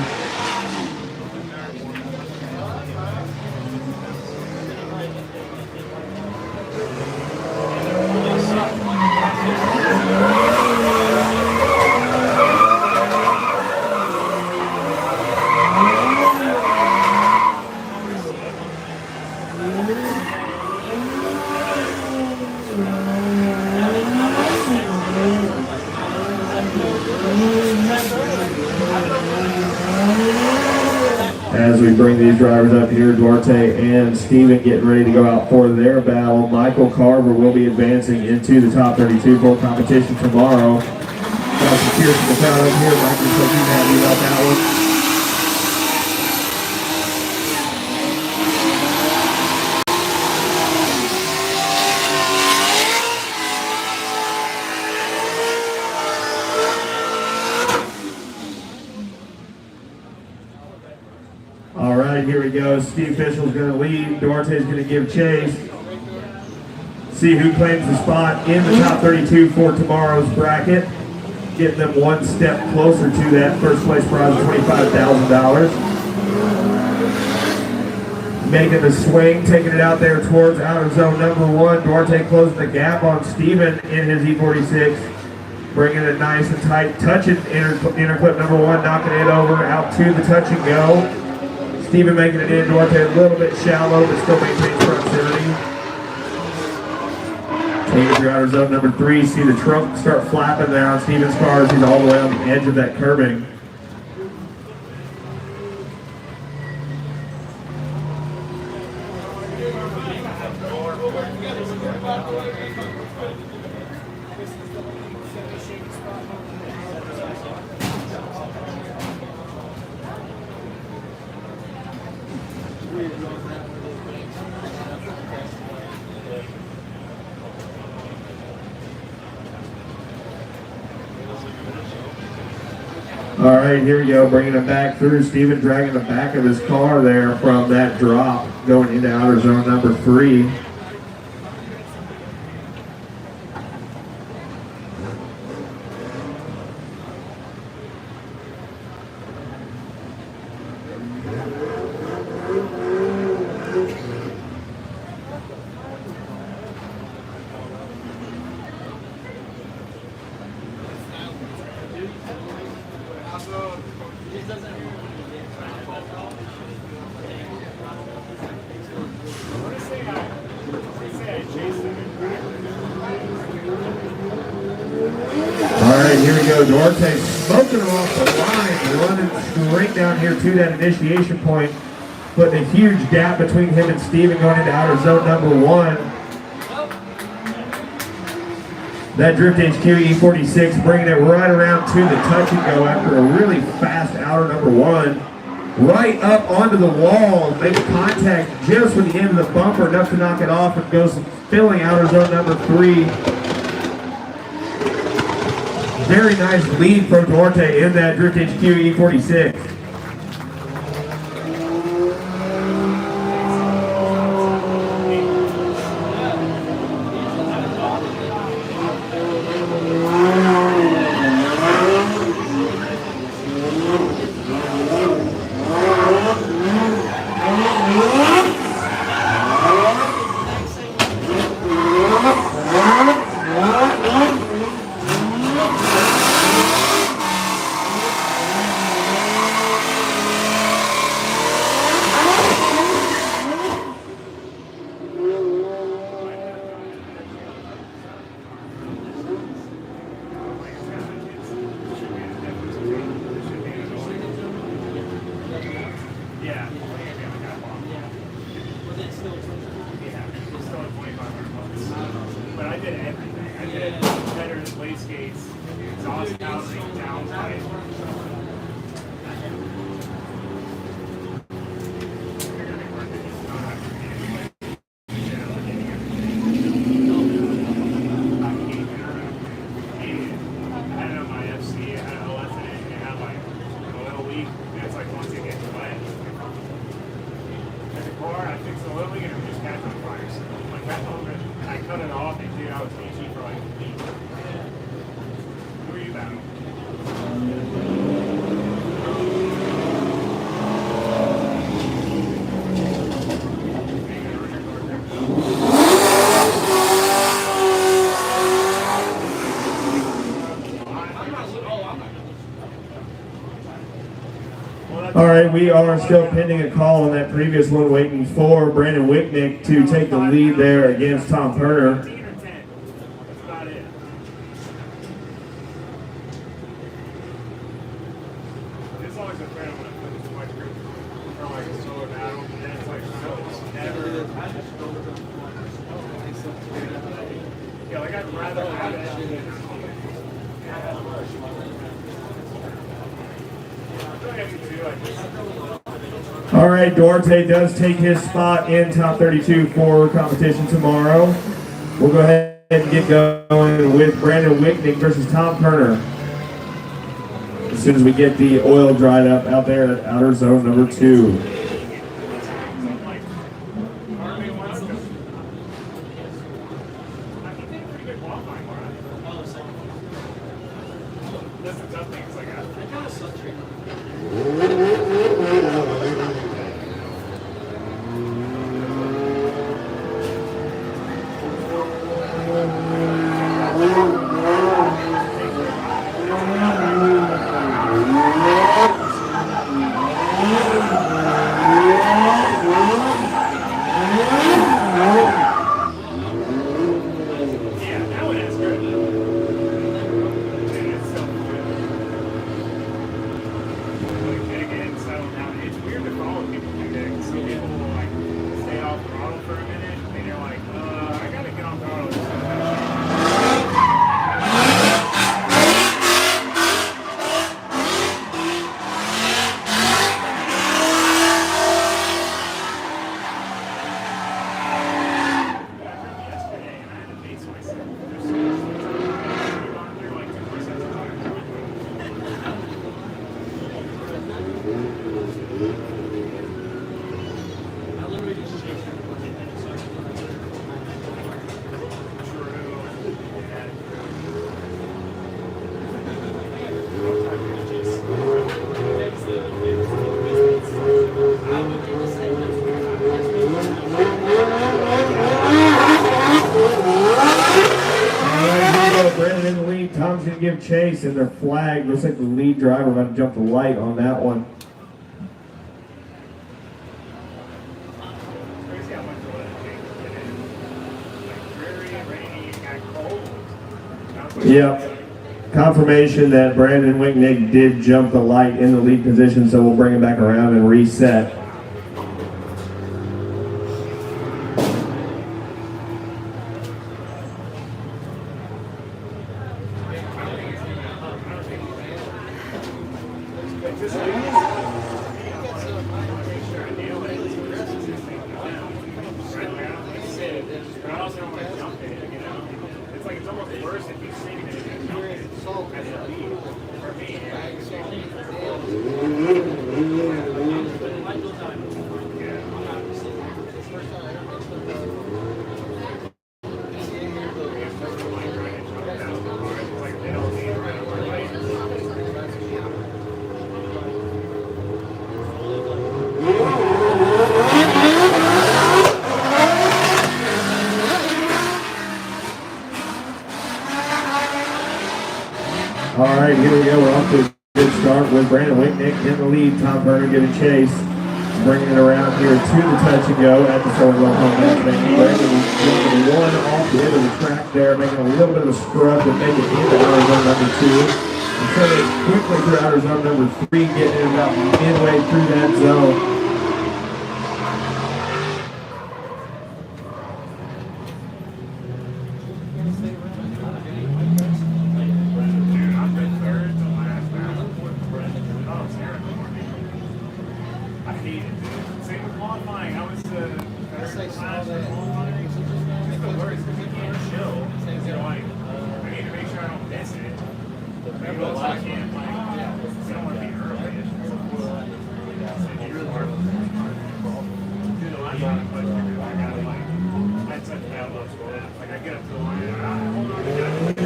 Speaker 3: As we bring these drivers up here, Duarte and Steven getting ready to go out for their battle. Michael Carver will be advancing into the top 32 for competition tomorrow. Got some cheers from the crowd up here. Michael's looking happy about that one. All right, here we go. Steve Fischel's going to lead. Duarte's going to give chase. See who claims the spot in the top 32 for tomorrow's bracket. getting them one step closer to that first place prize of $25,000. Making the swing, taking it out there towards outer zone number 1. Duarte closing the gap on Steven in his E46. Bringing it nice and tight, touching inner clip number 1, knocking it over, out to the touch and go. Steven making it in, Duarte a little bit shallow, but still maintains proximity. Taking through outer zone number 3, see the trunk start flapping there on Steven's car as he's all the way on the edge of that curbing. All right, here we go, bringing it back through. Steven dragging the back of his car there from that drop, going into outer zone number 3. Here we go, Duarte smoking him off the line, running straight down here to that initiation point, putting a huge gap between him and Steven going into outer zone number 1. That Drift HQ E46 bringing it right around to the touch and go after a really fast outer number 1. Right up onto the wall, makes contact just with the end of the bumper, enough to knock it off, and goes filling outer zone number 3. Very nice lead from Duarte in that Drift HQ E46. All right, we are still pending a call on that previous one, waiting for Brandon Wicknik to take the lead there against Tom Turner. All right, Duarte does take his spot in top 32 for competition tomorrow. We'll go ahead and get going with Brandon Wicknik versus Tom Turner as soon as we get the oil dried up out there at outer zone number 2.
Speaker 6: that's the tough thing. It's like,
Speaker 4: I kind of suck here.
Speaker 6: yeah, that one is good. And it's so good. Like, again, settle down. It's weird to follow people do that. 'Cause some people will, like, stay off throttle for a minute, and you're like, I gotta get on throttle. Just to yesterday, and I had to pace myself. There's so much stuff on there, like 2 more sets of tires.
Speaker 4: I literally just chased her.
Speaker 3: Brandon in the lead. Tom's going to give chase, and their flag looks like the lead driver about to jump the light on that one.
Speaker 6: Crazy how much oil it takes to get in. Like, very rainy, it got cold. Now it's like-
Speaker 3: Yep. Confirmation that Brandon Wicknik did jump the light in the lead position, so we'll bring him back around and reset.
Speaker 6: It's like it's almost worse if you see it and jump it as a lead. For me, it's like they don't need right away.
Speaker 3: All right, here we go. We're off to a good start with Brandon Wicknik in the lead. Tom Vernon giving chase. Bringing it around here to the touch and go at the start of the home match. Brandon jumping one off the end of the track there, making a little bit of a scrub to make it into outer zone number 2. And so they quickly through outer zone number 3, getting it about midway through that zone.
Speaker 6: Dude, I've been third to last lap. Oh, it's terrible. I hate it, dude. Same with qualifying. I was third to last in qualifying. It's the worst because you can't chill. You're like, I need to make sure I don't miss it. But also I can't, like, I don't want to be early. It's really hard. Dude, the last time I put I got like, I had such bad luck. Like, I get up to the line and hold on, I got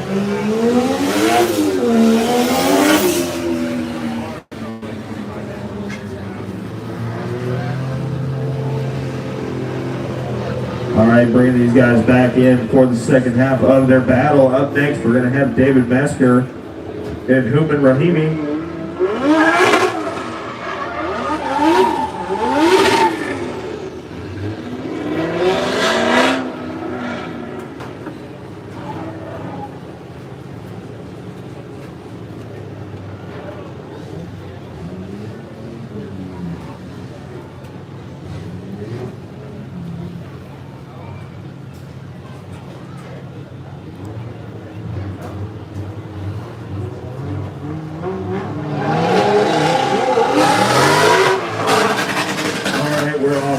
Speaker 3: All right, bringing these guys back in for the second half of their battle. Up next, we're going to have David Basker and Rahimi.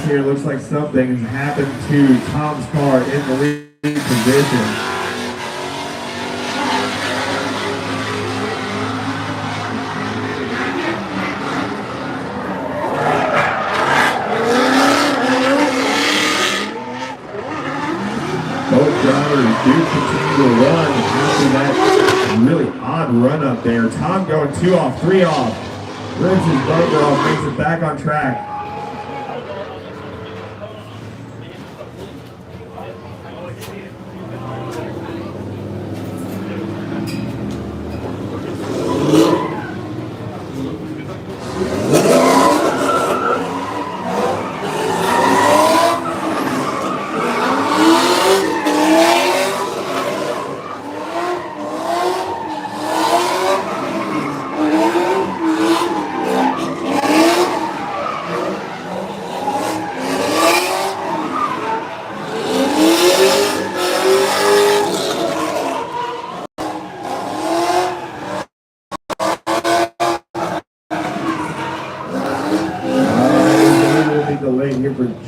Speaker 3: Here looks like something has happened to Tom's car in the lead position. Both drivers do continue to run after that really odd run up there. Tom going 2 off, 3 off. Rips his bumper off, makes it back on track.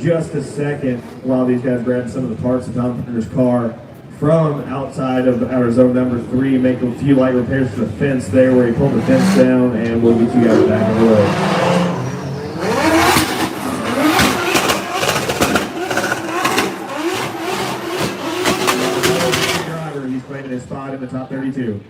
Speaker 3: Just a second while these guys grab some of the parts of Tom Puckett's car from outside of our zone number 3, make a few light repairs to the fence there where he pulled the fence down, and we'll get you guys back on the road. Driver, he's claiming his spot in the top 32.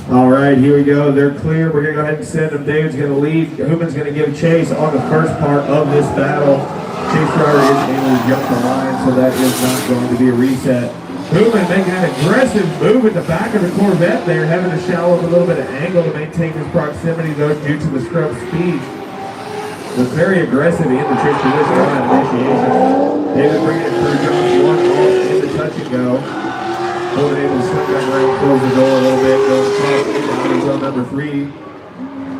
Speaker 3: All right, here we go. They're clear. We're going to go ahead and send them. David's going to lead. Hooman's going to give chase on the first part of this battle. Chase driver is able to jump the line, so that is not going to be a reset. Hooman making an aggressive move at the back of the Corvette there, having to shallow up a little bit of angle to maintain his proximity, though, due to the scrub speed. Was very aggressive in the chase position on that initiation. David bringing it through John 1 off in the touch and go. Holding able to slip back around, close the door a little bit, going across into zone number 3.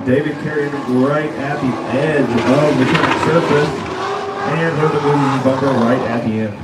Speaker 3: David carrying it right at the edge of the track surface, and Hooman loses the bumper right at the end.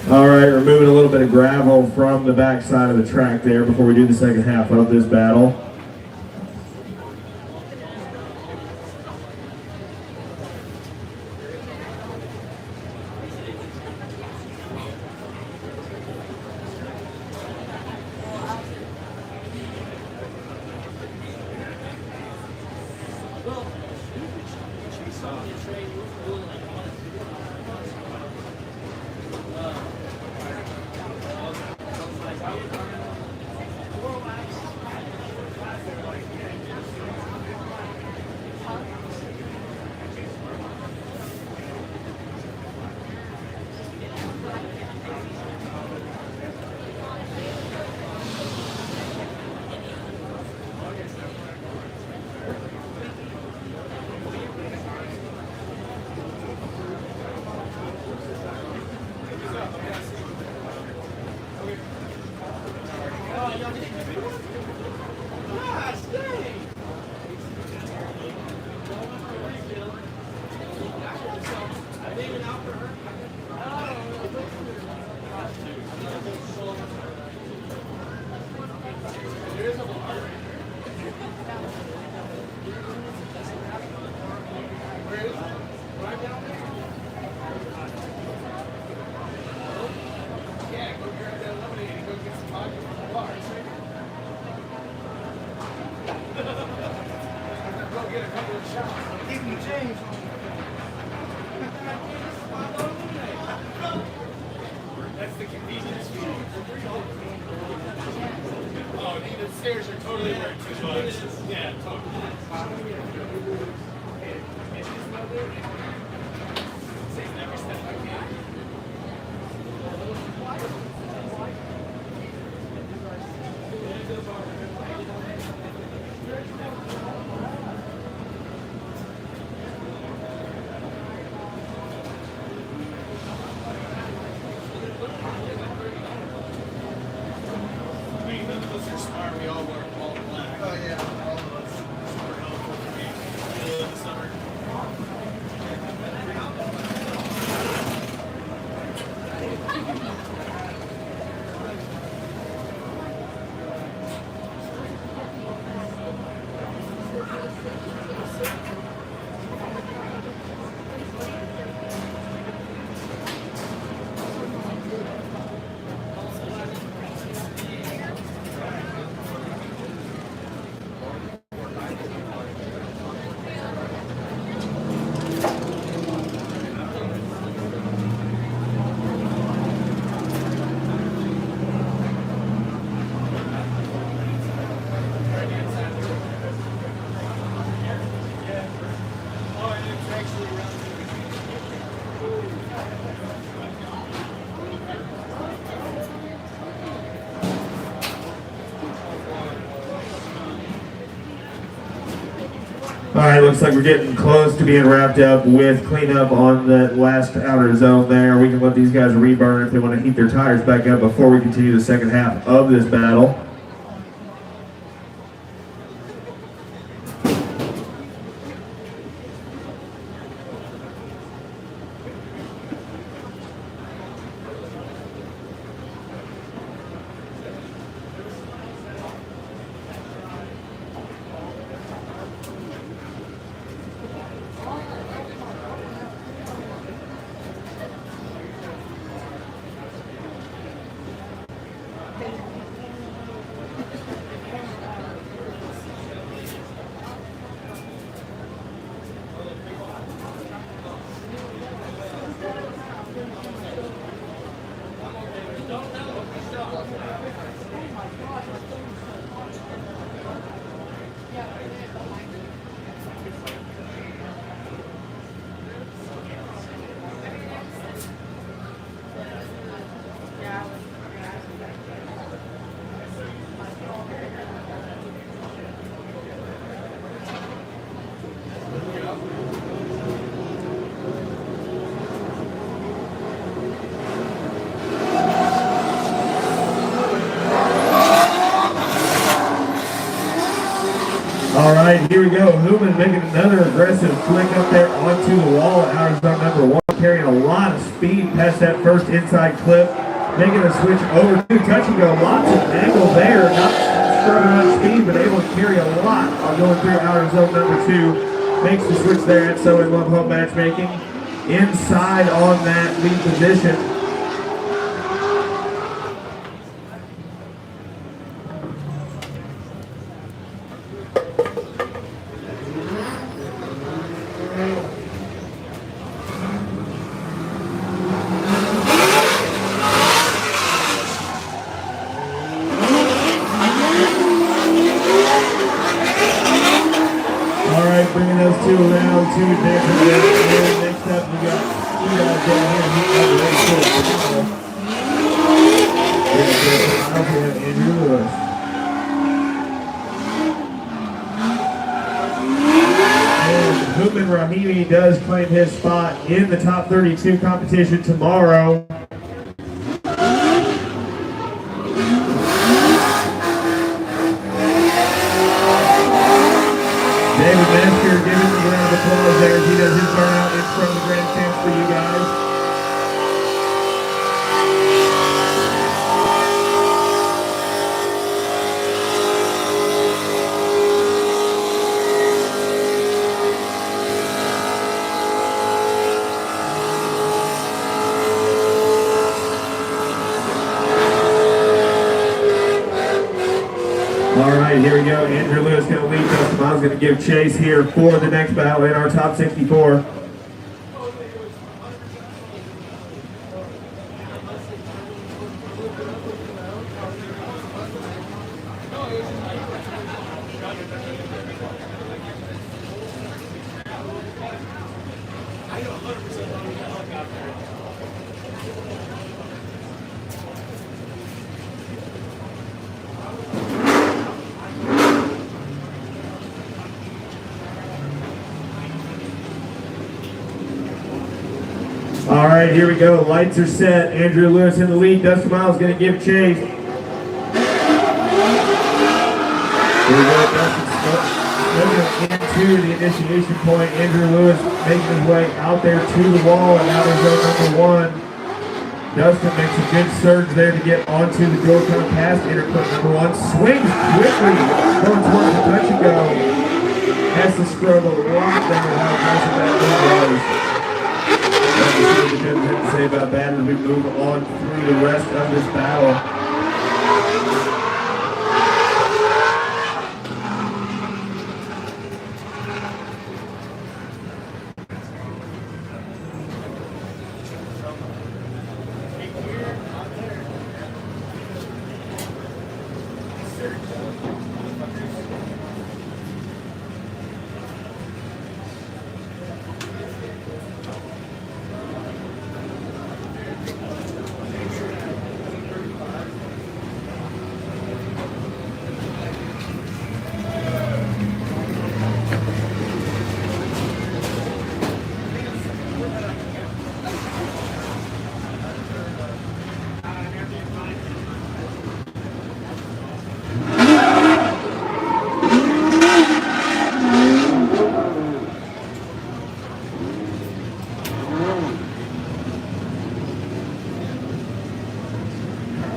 Speaker 3: All right, removing a little bit of gravel from the back side of the track there before we do the second half of this battle.
Speaker 6: That's the convenience fee. Oh, the stairs are totally worth $2. Yeah, totally. Saving every step I can. I mean, none of us are smart. We all wear all black. Oh, yeah. All of us. Super helpful for me. Middle of the summer.
Speaker 3: All right, looks like we're getting close to being wrapped up with cleanup on the last outer zone there. We can let these guys reburn if they want to heat their tires back up before we continue the second half of this battle. All right, here we go. Human making another aggressive flick up there onto the wall at outer zone number one, carrying a lot of speed past that first inside clip, making a switch over to touch and go. Lots of angle there, not struggling on speed, but able to carry a lot on going through outer zone number two. Makes the switch there, and so in love home matchmaking. Inside on that lead position. Bringing those two around, two Dempster down. Next up, we got two guys down here. He's on the race for Andrew Lewis. And Hoopman Rahimi does claim his spot in the top 32 competition tomorrow. Basker giving the round of applause there as he does his burnout in front of the grandstands for you guys. All right, here we go. Andrew Lewis going to lead. Dustin Miles going to give chase here for the next battle in our top 64. All right, here we go. Lights are set. Andrew Lewis in the lead. Dustin Miles going to give chase. Here we go. Dustin smoking into the initiation point. Andrew Lewis making his way out there to the wall and out of zone number 1. Dustin makes a good surge there to get onto the door coming past interclip number 1. Swings quickly going towards the touch and go. Has to struggle a lot there with how aggressive that move was. Let's see what the judges have to say about that as we move on through the rest of this battle.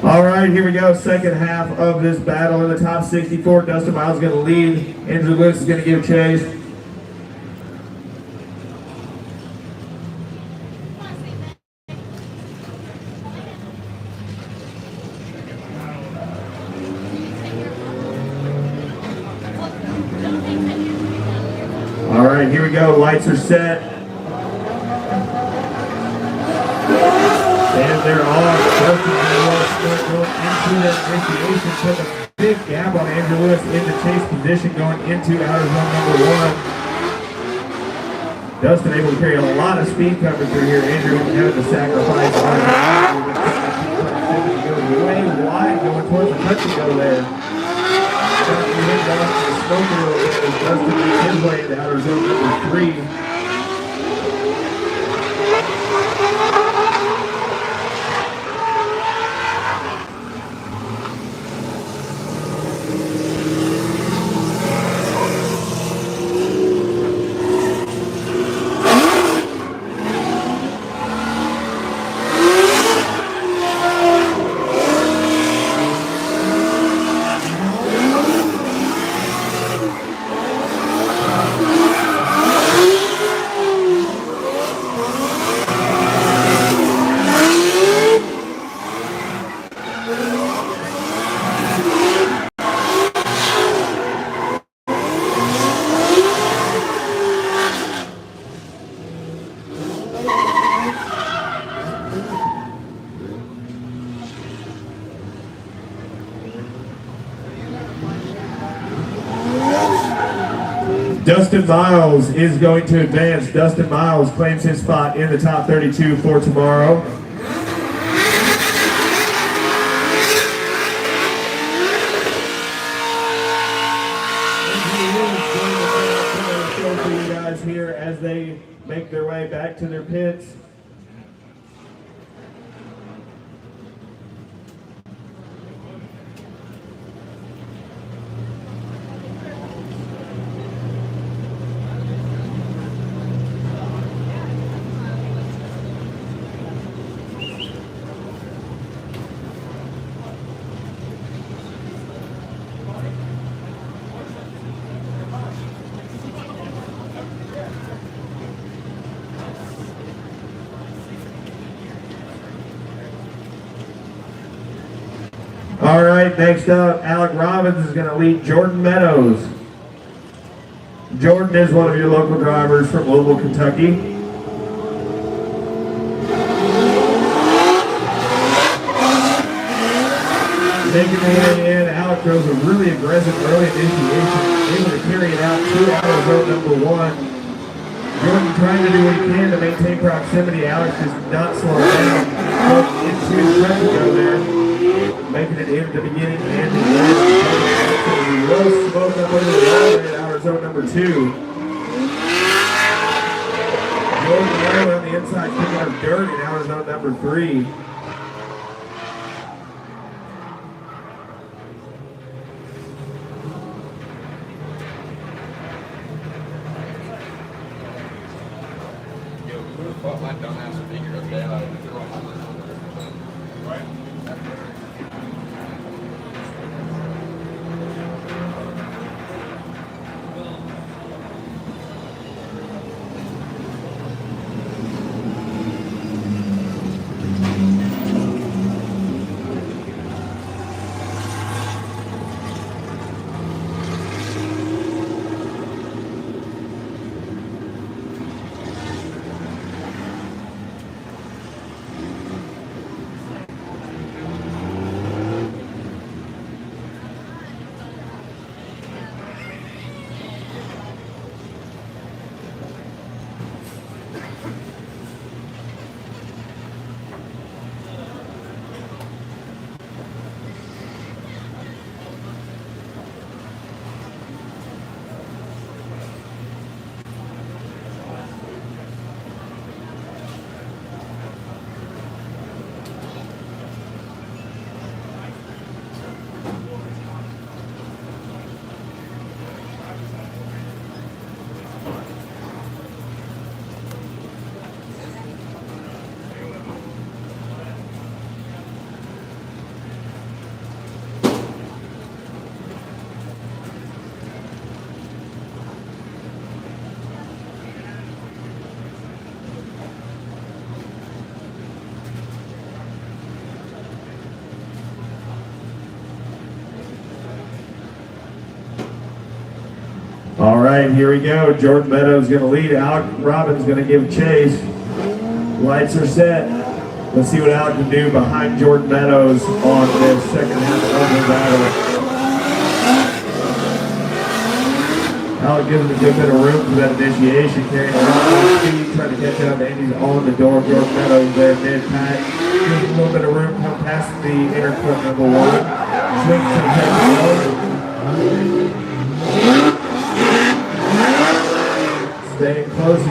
Speaker 3: All right, here we go. Second half of this battle in the top 64. Dustin Miles is going to lead. Andrew Lewis is going to give chase. All right, here we go. Lights are set. And they're off. Dustin Miles going into that initiation. Put a big gap on Andrew Lewis in the chase position going into outer zone number 1. Dustin able to carry a lot of speed coming through here. Andrew having to sacrifice. Goes way wide going towards the touch and go there. Smoke a little bit as Dustin makes his way into outer zone number 3. Dustin Miles is going to advance. Dustin Miles claims his spot in the top 32 for tomorrow. For you guys here as they make their way back to their pits. All right, next up, Alec Robbins is going to lead Jordan Meadows. Jordan is one of your local drivers from Louisville, Kentucky. Making the way in, Alec throws a really aggressive early initiation, able to carry it out to out of zone number 1. Jordan trying to do what he can to maintain proximity. Alex does not slow down. Goes into the front to go there, making it in the beginning and the end. He will smoke up over the wall in outer zone number 2. Jordan right on the inside picking up dirt in outer zone number 3.
Speaker 5: What my dumbass figured up there, I went the wrong one.
Speaker 3: All right, here we go. Jordan Meadows going to lead. Alec Robbins going to give chase. Lights are set. Let's see what Alec can do behind Jordan Meadows on this second half of the battle. Alec gives him a good bit of room for that initiation, carrying a lot of speed, trying to catch up, and he's on the door. Jordan Meadows there mid-pack. Gives him a little bit of room, come past the inner clip number 1. Swings to the head.